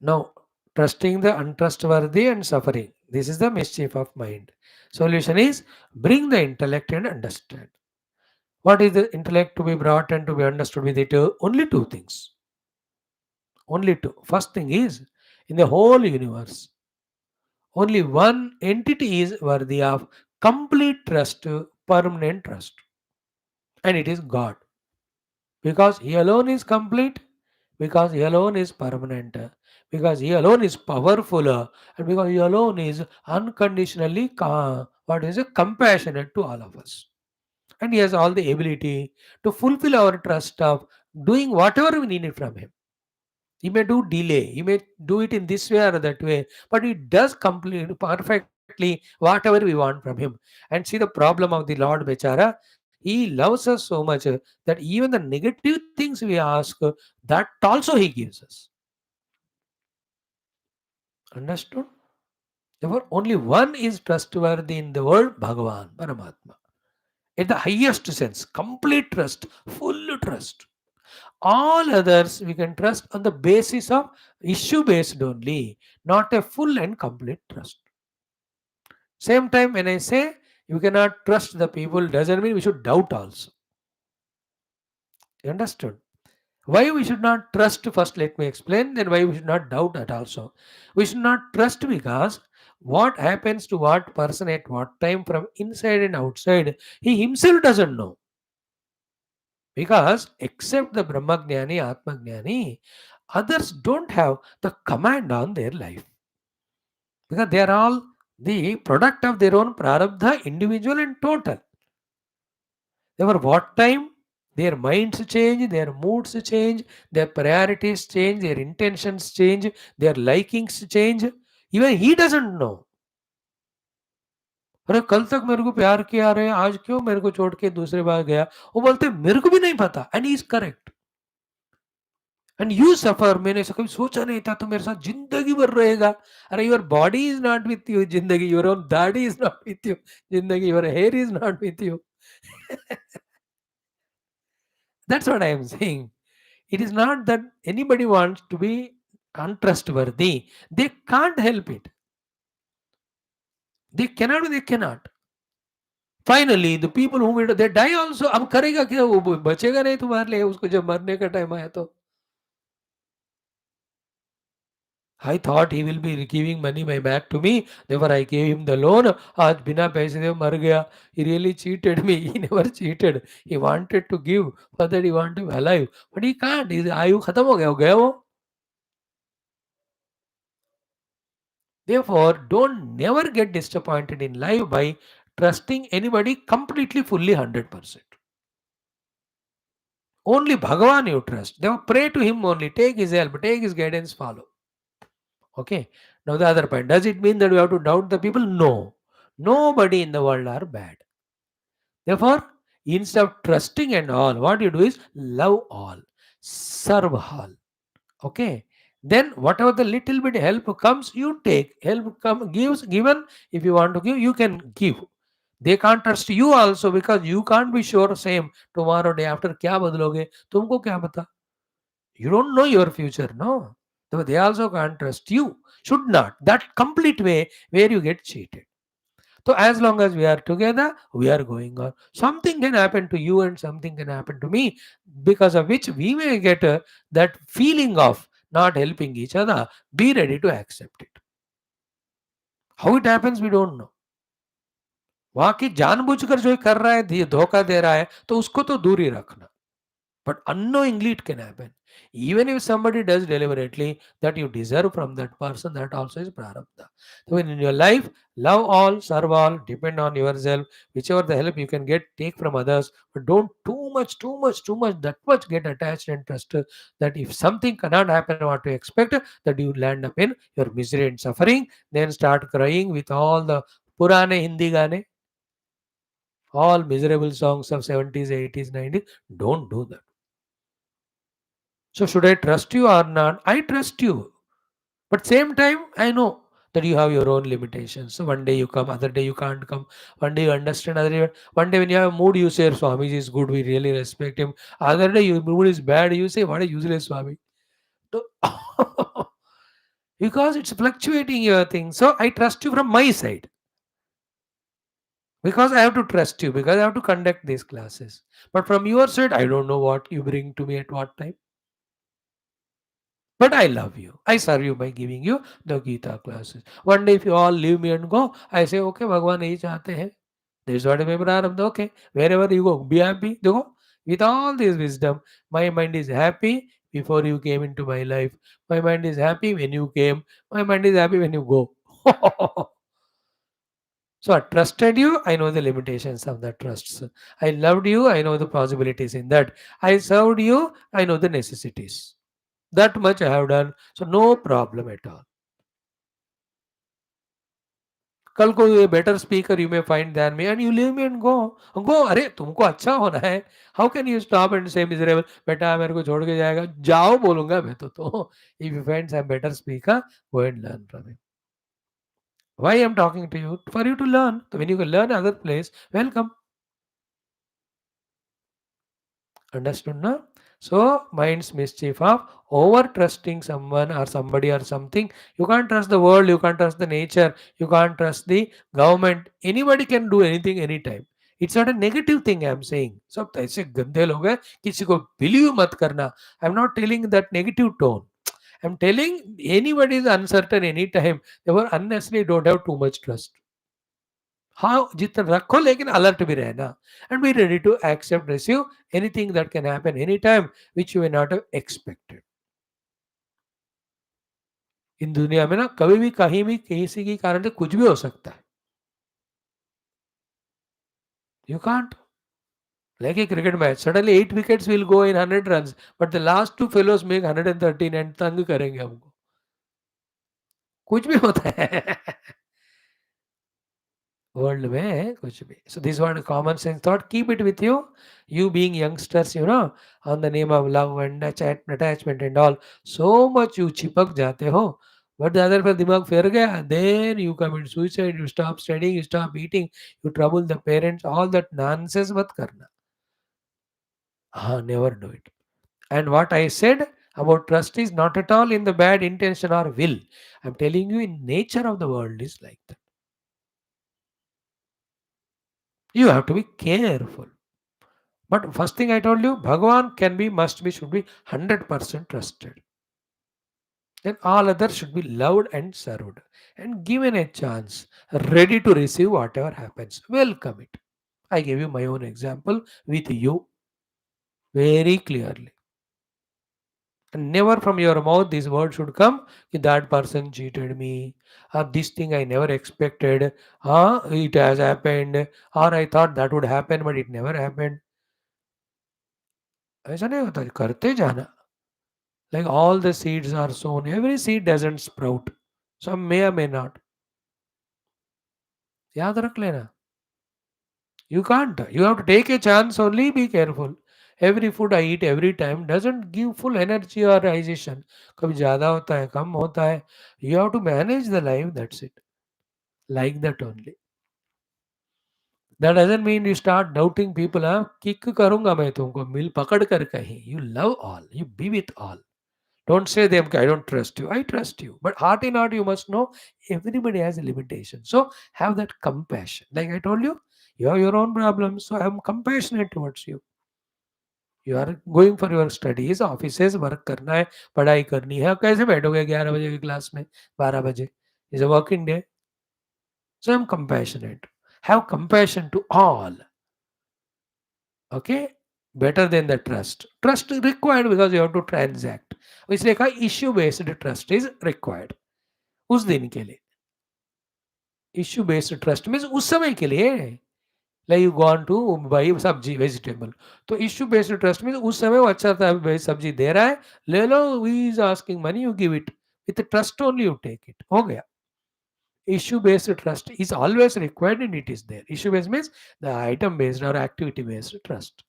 Now, trusting the untrustworthy and suffering. This is the mischief of mind. Solution is bring the intellect and understand. What is the intellect to be brought and to be understood with it? Only two things. Only two. First thing is, in the whole universe, only one entity is worthy of complete trust, permanent trust, and it is God. Because He alone is complete, because He alone is permanent, because He alone is powerful, and because He alone is unconditionally compassionate to all of us. And He has all the ability to fulfill our trust of doing whatever we need from Him. He may do delay, he may do it in this way or that way, but he does complete perfectly whatever we want from him. And see the problem of the Lord Bechara, he loves us so much that even the negative things we ask, that also he gives us. Understood? Therefore, only one is trustworthy in the world, Bhagavan, Paramatma. In the highest sense, complete trust, full trust. All others we can trust on the basis of issue based only, not a full and complete trust. Same time, when I say you cannot trust the people, doesn't mean we should doubt also. You understood? Why we should not trust first, let me explain, then why we should not doubt that also. We should not trust because what happens to what person at what time from inside and outside, he himself doesn't know. Because except the Brahmagnani, Atmagnani, others don't have the command on their life. Because they are all the product of their own prarabdha, individual and total. Therefore, what time their minds change, their moods change, their priorities change, their intentions change, their likings change. Even he doesn't know. अरे कल तक मेरे को प्यार किया रहे आज क्यों मेरे को छोड़ के दूसरे बार गया वो बोलते मेरे को भी नहीं पता and he is correct and you suffer मैंने ऐसा कभी सोचा नहीं था तो मेरे साथ जिंदगी भर रहेगा अरे your body is not with you जिंदगी योर ओन दाढ़ी इज नॉट विथ यू जिंदगी your here is not with you that's what I am saying. It is not that anybody wants to be untrustworthy, they can't help it. They cannot. Finally, the people whom it, they die also. अब करेगा क्या वो, बचेगा नहीं तुम्हारे लिए उसको जब मरने का टाइम आया तो. I thought he will be giving money my back to me. Therefore, I gave him the loan. आज बिना पैसे दे मर गया. He really cheated me. He never cheated. He wanted to give. For that he wanted to be alive. But he can't. His आयु खत्म हो गया वो. Therefore, don't never get disappointed in life by trusting anybody completely, fully, 100%. Only Bhagavan you trust. Therefore, pray to him only. Take his help. Take his guidance. Follow. Okay. Now the other point. Does it mean that we have to doubt the people? No. Nobody in the world are bad. Therefore, instead of trusting and all, what you do is love all, serve all. Okay. Then whatever the little bit help comes, you take. Help come gives given. If you want to give, you can give. They can't trust you also because you can't be sure same tomorrow day after क्या बदलोगे तुमको क्या पता. You don't know your future, no. So they also can't trust you. Should not. That complete way where you get cheated. So as long as we are together, we are going on. Something can happen to you and something can happen to me, because of which we may get that feeling of not helping each other. Be ready to accept it. How it happens, we don't know. वहां की जानबूझकर जो कर रहा है, धोखा दे रहा है, तो उसको तो दूर ही रखना. But unknowingly it can happen. Even if somebody does deliberately, that you deserve from that person, that also is prarabdha. So in your life, love all, serve all, depend on yourself. Whichever the help you can get, take from others. But don't that much get attached and trust that if something cannot happen what you expect, that you land up in your misery and suffering. Then start crying with all the Purane Hindi Gane, all miserable songs of 70s, 80s, 90s. Don't do that. So should I trust you or not? I trust you. But same time, I know that you have your own limitations. So one day you come, other day you can't come. One day you understand, other day, one day when you have a mood, you say Swamiji is good, we really respect him. Other day your mood is bad, you say, what a useless Swami. So, because it's fluctuating your thing. So I trust you from my side. Because I have to trust you, because I have to conduct these classes. But from your side, I don't know what you bring to me at what time. But I love you. I serve you by giving you the Geetha classes. One day if you all leave me and go, I say, okay, Bhagwan यही चाहते हैं. This is what I प्रारब्ध. Okay, wherever you go, be happy. देखो, with all this wisdom, my mind is happy before you came into my life. My mind is happy when you came. My mind is happy when you go. So I trusted you. I know the limitations of that trust. I loved you. I know the possibilities in that. I served you. I know the necessities. That much I have done. So no problem at all. कल को ये better speaker you may find than me and you leave me and go अरे तुमको अच्छा होना है. How can you stop and से miserable बेटा मेरे को छोड़ के जाएगा जाओ बोलूंगा मैं तो if you find some better speaker go and learn from him. Why I'm talking to you? For you to learn. So when you can learn other place, welcome. Understood now? So mind's mischief of over trusting someone or somebody or something. You can't trust the world, you can't trust the nature, you can't trust the government. Anybody can do anything anytime. It's not a negative thing I'm saying. सब ऐसे गंदे लोग हैं किसी को believe मत करना. I'm not telling that negative tone. I'm telling anybody is uncertain anytime. Therefore unnecessarily don't have too much trust. हाँ जितना रखो लेकिन अलर्ट भी रहना and be ready to accept receive anything that can happen any time which you not have expected. इन दुनिया में ना कभी भी कहीं भी किसी के कारण से कुछ भी हो सकता है. You can't like a cricket match suddenly 8 wickets will go in 100 runs but the last 2 fellows make 113 and तंग करेंगे हमको. कुछ भी होता है वर्ल्ड में कुछ भी. So this one common sense thought keep it with you being youngsters, on the name of love and attachment and all, so much you चिपक जाते हो. बट the other पर दिमाग फिर गया, then you commit suicide, you stop studying, you stop eating, you trouble the parents, all that nonsense मत करना. हाँ, never do it. And what I said, About trust is not at all in the bad intention or will. I'm telling you, in nature of the world is like that. You have to be careful. But first thing I told you, Bhagavan can be, must be, should be 100% trusted. Then all others should be loved and served and given a chance, ready to receive whatever happens. Welcome it. I gave you my own example with you very clearly. And never from your mouth this word should come, that person cheated me, or this thing I never expected, it has happened, or I thought that would happen but it never happened. ऐसा नहीं होता, करते जाना. Like all the seeds are sown, every seed doesn't sprout. Some may or may not. याद रख लेना. You can't. You have to take a chance only, be careful. Every food I eat every time doesn't give full energy or digestion. कभी ज़्यादा होता है, कम होता है. You have to manage the life, that's it. Like that only. That doesn't mean you start doubting people. Kick करूंगा मैं तुमको, मिल पकड़ कर कहीं. You love all. You be with all. Don't say them, I don't trust you. I trust you. But heart in heart, you must know everybody has a limitation. So have that compassion. Like I told you, you have your own problems. So I'm compassionate towards you. You are going for your studies, offices work करना है, पढ़ाई करनी है. कैसे बैठोगे 11 बजे की class में, 12 बजे? Is a working day. So I'm compassionate. Have compassion to all. Okay? Better than the trust. Trust is required because you have to transact. इसलिए कहा issue based trust is required. उस दिन के लिए. Issue based trust means उस समय के लिए. Like you gone to buy सब्जी vegetable. तो issue based trust means उस समय वो अच्छा था सब्जी दे रहा है, ले लो. He is asking money, you give it. With trust only you take it. हो गया. Issue based trust is always required and it is there. Issue based means the item based or activity based trust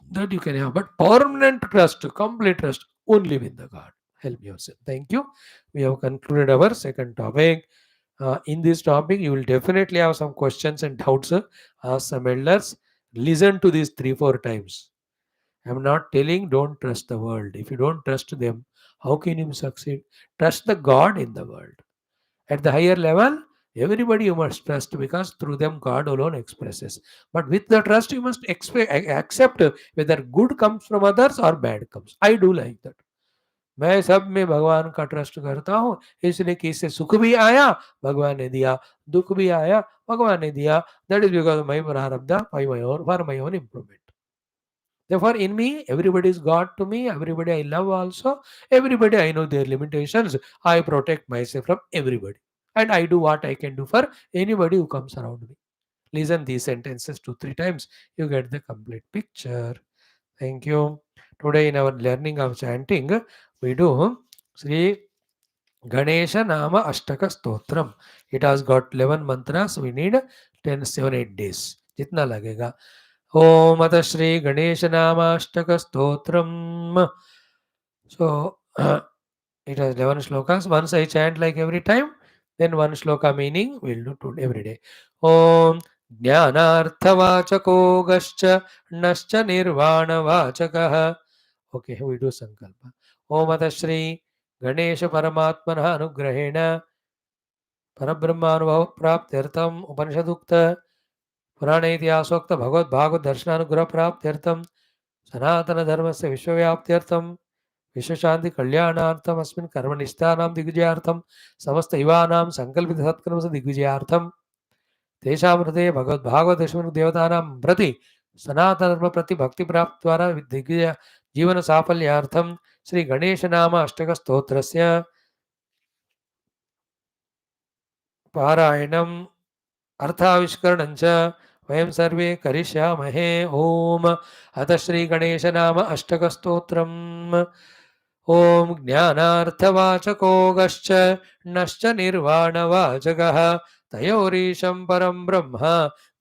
that you can have, but permanent trust, complete trust only with the God. Help yourself. Thank you. We have concluded our second topic. In this topic, you will definitely have some questions and doubts. Ask some elders. Listen to these 3-4 times. I'm not telling don't trust the world. If you don't trust them, how can you succeed? Trust the God in the world. At the higher level, everybody you must trust because through them God alone expresses. But with the trust, you must accept whether good comes from others or bad comes. I do like that. मैं सब में भगवान का trust करता हूँ, इसलिए कि इससे सुख भी आया, भगवान ने दिया, दुख भी आया, भगवान ने दिया. दैट इज बिकॉज माई प्रारब्ध for my own improvement. Therefore, in me, everybody is God to me, everybody I love also, everybody I know their limitations. I protect myself from everybody. And I do what I can do for anybody who comes around me. Listen these sentences 2-3 times, you get the complete picture. Thank you. Today in our learning of chanting, we do Sri Ganesha Nama Ashtaka Stotram. It has got 11 mantras. We need 10, 7, 8 days. जितना लगेगा. Om Ata Shri Ganesha Nama Ashtaka Stotram. So it has 11 shlokas. Once I chant like every time, then one shloka meaning we'll do today every day. Om Jnanarthavachako Gascha Nascha Nirvana Vachakah. Okay, we do Sankalpa. Om Ata Shri Ganesha Paramatmana Anugrahena Parabrahmanubhav Praptyartam Upanishadukta पुराणे इतिहासोक्त भगवत भागवत दर्शनानुग्रह प्राप्त्यर्थम सनातन धर्म से विश्वव्याप्त्यर्थम विश्व शांति कल्याणार्थम अस्मिन् कर्मनिष्ठानां दिग्विजयार्थम समस्त युवानां संकल्पित सत्कर्म से दिग्विजयार्थम तेषां हृदये भगवत भागवत दर्शन देवतानां प्रति सनातन धर्म प्रति भक्ति प्राप्त द्वारा दिग्विजय जीवन साफल्यार्थम श्री गणेश नाम अष्टक स्तोत्रस्य पारायणम अर्थाविष्करणञ्च वयं सर्वे करिष्यामहे. ओम अथ श्री गणेश नाम अष्टकस्तोत्रम्. ओम ज्ञानार्थवाचको गश्च नश्च निर्वाणवाचकः तयोरीशं परं ब्रह्म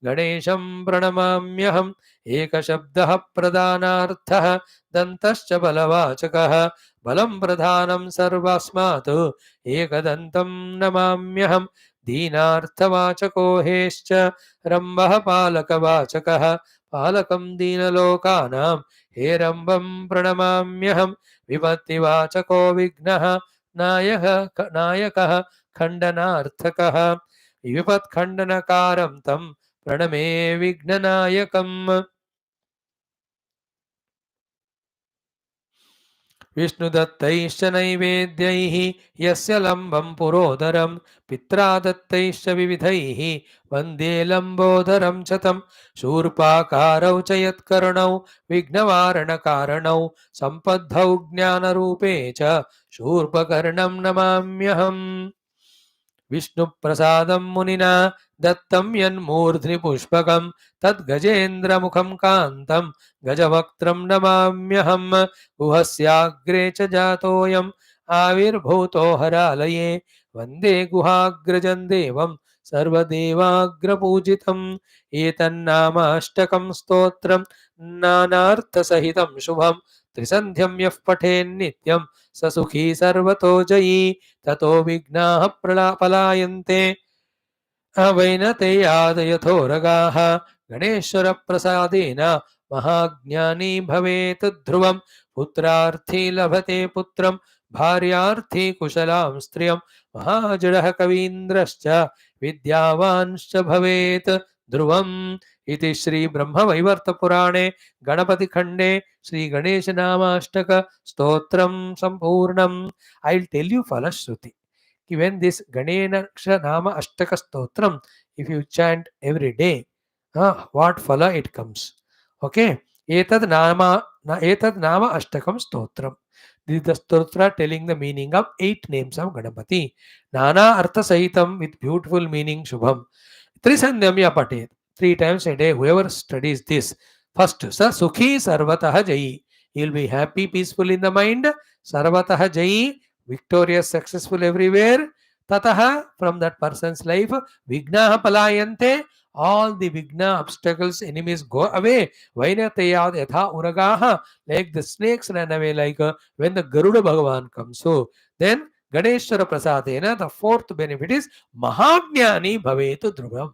गणेशं प्रणमाम्यहम्. एकशब्दः प्रधानार्थः दन्तश्च बलवाचकः बलं प्रधानं सर्वस्मात् एकदन्तं नमाम्यहम्. दीनार्थवाचको हेश्च रम्भः पालकवाचकः पालकं दीनलोकानां हेरम्बं प्रणमाम्यहं विपत्तिवाचको विघ्नः नायकः खण्डनार्थकः विपत्खण्डनकारं तं प्रणमे विघ्ननायकम् विष्णुदत्तैश्च नैवेद्यैः यस्य लम्बं पुरोदरं पित्रा दत्तैश्च विविधैः वन्दे लम्बोदरं च तं शूर्पाकारौ च यत्कर्णौ विघ्नवारणकारणौ सम्पद्धौ ज्ञानरूपे च शूर्पकर्णं नमाम्यहम् विष्णुप्रसादं मुनिना दत्तं यन्मूर्ध्नि पुष्पकं तद्गजेन्द्रमुखं कान्तं गजवक्त्रं नमाम्यहम् गुहस्याग्रे च जातोऽयम् आविर्भूतो हरालये वन्दे गुहाग्रजं देवं सर्वदेवाग्रपूजितम् एतन्नामाष्टकं स्तोत्रं नानार्थसहितं शुभं त्रिसन्ध्यं यः पठेन्नित्यं स सुखी सर्वतो जयी ततो विघ्नाः पलायन्ते वैनतेयादयथोरगाः गणेश्वरप्रसादेन महाज्ञानी भवेत् ध्रुवं पुत्रार्थी लभते पुत्रं भार्यार्थी कुशलां स्त्रियं महाजडः कवीन्द्रश्च विद्यावांश्च भवेत् ध्रुवम् इति श्री ब्रह्मवैवर्तपुराणे गणपतिखण्डे श्री गणेशनामाष्टक स्तोत्रं सम्पूर्णम्. I'll tell you Falashruti. When this Ganenaksha Nama Ashtaka Stotram, if you chant every day, what phala it comes. Okay. Etad Nama Ashtakam Stotram. This is the stotra telling the meaning of 8 names of Ganapati. Nana Artha Sahitam with beautiful meaning Shubham. Trisandhyamya Patet. 3 times a day, whoever studies this. First, Sa Sukhi Sarvataha Jayi. He will be happy, peaceful in the mind. Sarvataha Jayi, victorious, successful everywhere. Tataha, from that person's life, Vignaha Palayante, all the Vigna obstacles, enemies go away. Vainatayad Yatha Uragaha, like the snakes ran away, like when the Garuda Bhagavan comes. So then Ganeshwara Prasadena, the fourth benefit is Mahajnani Bhavetu Dhruvam.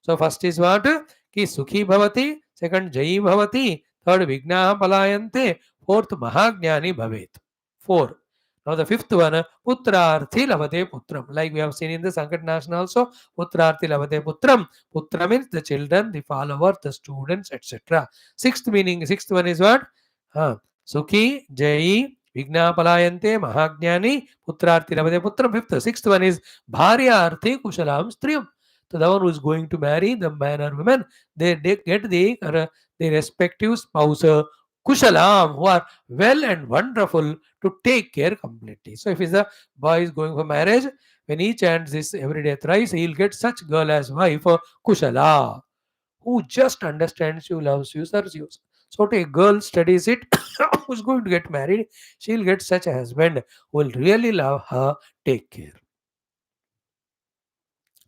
So first is what? Ki Sukhi Bhavati, second Jayi Bhavati, third Vignaha Palayante, fourth Mahajnani Bhavet. 4. Now the fifth one, Putrarthi Lavate Putram. Like we have seen in the Sankatanasana also, Putrarthi Lavate Putram. Putra means the children, the followers, the students, etc. Sixth one is what? Sukhi, Jayi, Vigna Palayante, Mahajnani, Putrarthi Lavate Putram. Fifth. Sixth one is Bharyarthi Kushalam Striyam. So the one who is going to marry, the man or woman, they get the respective spouse, Kushalam, who are well and wonderful to take care completely. So if the boy is going for marriage, when he chants this every day thrice, he will get such girl as wife, Kushala, who just understands you, loves you, serves you. So if a girl studies it, who is going to get married, she will get such a husband who will really love her, take care.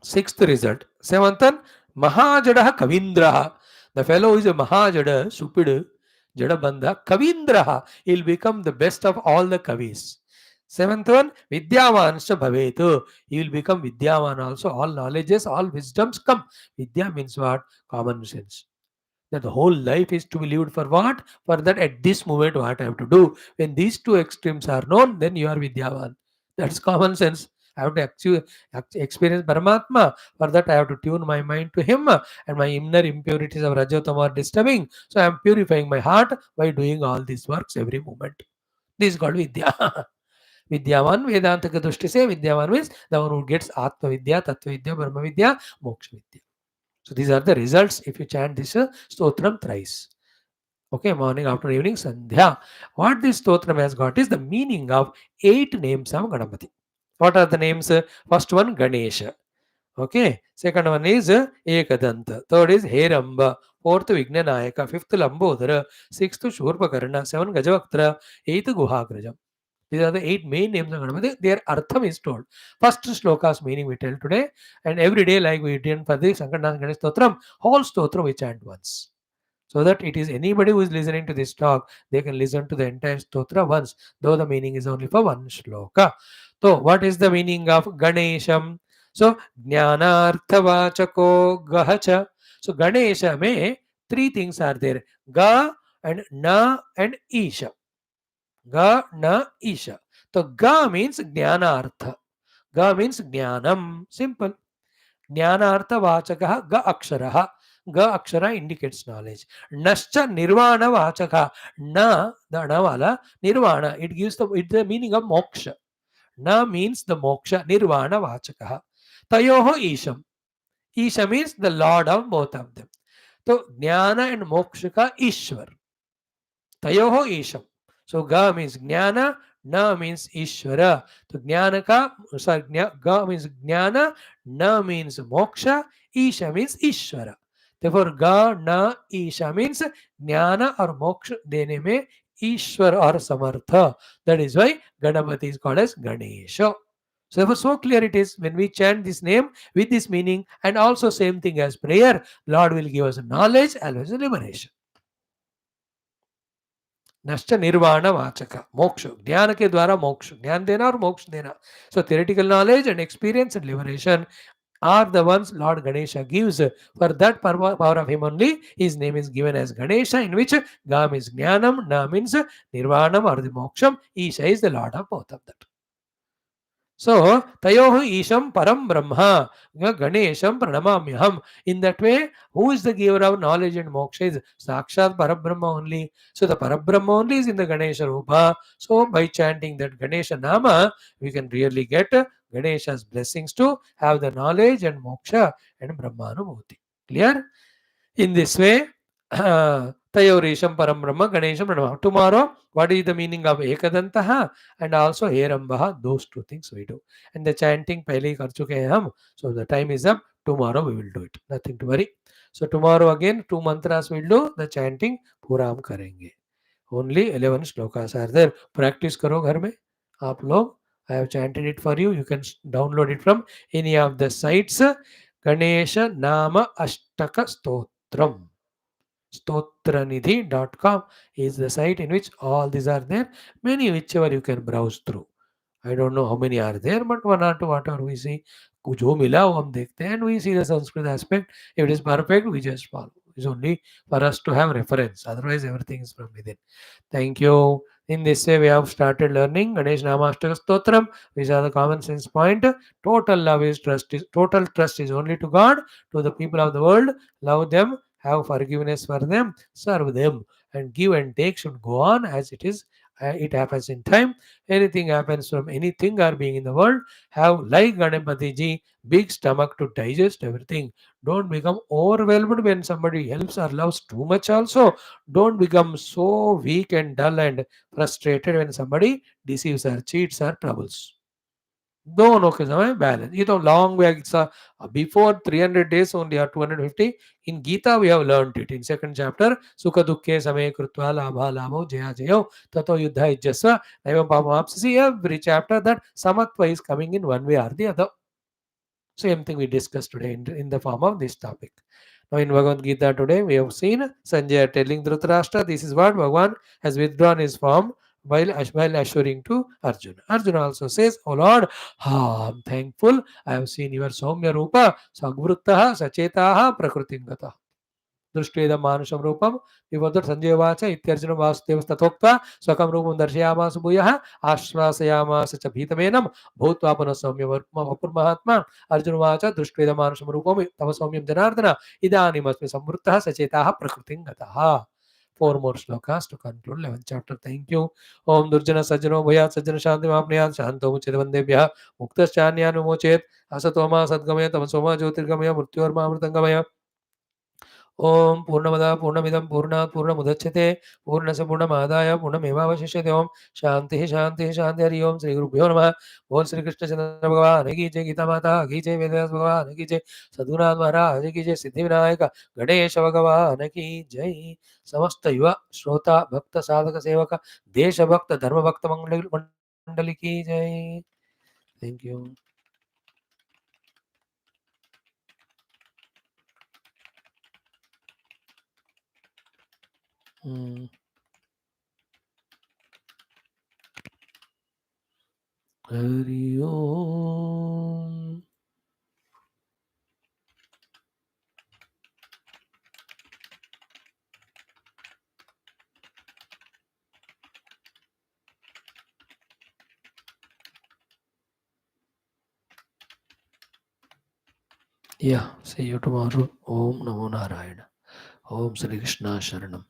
Sixth result. Seventh one, Mahajadaha Kavindraha. The fellow is a Mahajada, stupid, Jadabandha, Kavindraha. He will become the best of all the Kavis. Seventh one, Vidyavanscha Bhavetu. He will become Vidyavan also. All knowledges, all wisdoms come. Vidya means what? Common sense. That the whole life is to be lived for what? For that at this moment what I have to do. When these two extremes are known, then you are Vidyavan. That's common sense. I have to actually experience Paramatma. For that, I have to tune my mind to Him, and my inner impurities of Rajotama are disturbing. So I am purifying my heart by doing all these works every moment. This is called Vidya. Vidyavan, Vedanta Dushti say Vidyavan means the one who gets Atma Vidya, Tattva Vidya, Brahma Vidya, Moksha Vidya. So these are the results if you chant this stotram thrice. Okay, morning, afternoon, evening, Sandhya. What this stotram has got is the meaning of 8 names of Ganapati. What are the names? First one, Ganesha. Okay. Second one is Ekadanta. Third is Heramba. Fourth, Vignanayaka. Fifth, Lambodara. Sixth, Shurpakarna. Seventh, Gajavaktra. Eighth, Guhagrajam. These are the 8 main names of Ganapati. Their artham is told. First shlokas meaning we tell today. And every day, like we did for the Sankatanasana Ganesh Stotram, whole Stotram we chant once. So that it is anybody who is listening to this talk, they can listen to the entire stotra once, though the meaning is only for one shloka. So what is the meaning of Ganesham? So Jnanarthavachako Gahacha. So Ganesha may 3 things are there. Ga, and na and isha. Ga, na, isha. So ga means jnanartha. Ga means jnanam. Simple. Jnanartha vachaka ga akshara. Ga akshara indicates knowledge. Nascha nirvana vachaka. Na, the navala, nirvana. It gives the meaning of moksha. Na means the moksha. Nirvana vachaka. Tayoho isham. Isha means the Lord of both of them. So jnana and moksha ka Ishwar. Tayoho isham. So ga means jnana, na means Ishvara. So jnana ka, sorry, ga means jnana, na means moksha, isha means Ishvara. Therefore, ga, na, isha means jnana or moksha dene mein Ishwar or Samartha. That is why Ganapati is called as Ganesha. So therefore, so clear it is when we chant this name with this meaning, and also same thing as prayer, Lord will give us knowledge as well as liberation. नष्ट निर्वाण वाचक मोक्ष ज्ञान के द्वारा मोक्ष ज्ञान देना और मोक्ष देना. So theoretical knowledge and experience and liberation are the ones Lord Ganesha gives. For that power of him only, his name is given as Ganesha, in which Ga means Jnanam, Na means Nirvanam or the Moksham, Isha is the Lord of both of that. So, Tayoho Isham Param Brahma, Ganesham Pranamamyaham. In that way, who is the giver of knowledge and moksha is Sakshat Parabrahma only. So, the Parabrahma only is in the Ganesha Rupa. So, by chanting that Ganesha Nama, we can really get Ganesha's blessings to have the knowledge and moksha and Brahmanubhuti. Clear? In this way, Tayorisham Param Brahma Ganesham Pranama. Tomorrow, what is the meaning of Ekadantaha and also Herambaha? Those two things we do. And the chanting Pehli kar chuke hain hum. So the time is up. Tomorrow we will do it. Nothing to worry. So tomorrow again 2 mantras we will do. The chanting पूरा हम करेंगे. Only 11 shlokas are there. Practice करो घर में आप लोग. I have chanted it for you. You can download it from any of the sites. Ganesha Nama Ashtaka Stotram. Stotranidhi.com is the site in which all these are there. Many whichever you can browse through. I don't know how many are there, but one or two whatever we see. जो मिला वो हम देखते हैं and we see the Sanskrit aspect. If it is perfect, we just follow. It's only for us to have reference. Otherwise, everything is from within. Thank you. In this way, we have started learning Ganesh Namashtaka Stotram, which are the common sense point. Total love is trust. Total trust is only to God, to the people of the world. Love them, have forgiveness for them, serve them, and give and take should go on as it is. It happens in time. Anything happens from anything or being in the world, have like Ganapati ji, big stomach to digest everything. Don't become overwhelmed when somebody helps or loves too much also. Don't become so weak and dull and frustrated when somebody deceives or cheats or troubles. दोनों के समय balance. ये तो long way before 300 days only or 250. In Geetha we have learned it in second chapter. Sukha dukkhe same krutva labha labho jaya jayo tato yuddha ijjasva naivam papamapsasi. See every chapter that samatva is coming in one way or the other. Same thing we discussed today in the form of this topic. Now in Bhagavad Gita today we have seen Sanjaya telling Dhrutarashtra this is what Bhagavan has withdrawn his form while assuring to Arjuna. Arjuna also says, "Oh Lord, I'm thankful. I have seen your Soumya Rupa, Sagvruttaha, Sachetaha, Prakritingata. दृष्ट्वेदं मानुषं रूपं विवदत् संजयवाच इत्यर्जुनं वासुदेवस्तथोक्त्वा स्वकं रूपं दर्शयामास भूयः आश्वासयामास च भीतमेनं भूत्वा पुनः सौम्य वपुर्महात्मा अर्जुनवाच दृष्ट्वेदं मानुषं रूपं तव सौम्यं जनार्दन इदानीमस्मि संवृत्तः सचेताः प्रकृतिं गतः. 4 more shlokas to conclude 11th chapter. Thank you. Om Durjana Sajjano Bhayat Sajjana Shanti Mapniyat Shanto Muchet Vandebhyah Muktaschanyanumochet Asatoma Sadgamaya Tamasoma Jyotirgamaya Mrityorma Amritangamaya. ओम पूर्णमदा पूर्णमिदं पूर्णात् पूर्णमुदच्यते पूर्णस्य पूर्णमादाय पूर्णमेवावशिष्यते. ओम शांति शांति शांति. हरि ओम श्री गुरुभ्यो नमः. बोल श्री कृष्ण चंद्र भगवान की जय. गीता माता की जय. वेदव्यास भगवान की जय. सद्गुरुनाथ महाराज की जय. सिद्धि विनायक गणेश भगवान की जय. समस्त युवा श्रोता भक्त साधक सेवक देश भक्त धर्म भक्त मंडली की जय. Thank you. Hari Om. Yeah, see you tomorrow. Om Namo Narayana. Om Sri Krishna Sharanam.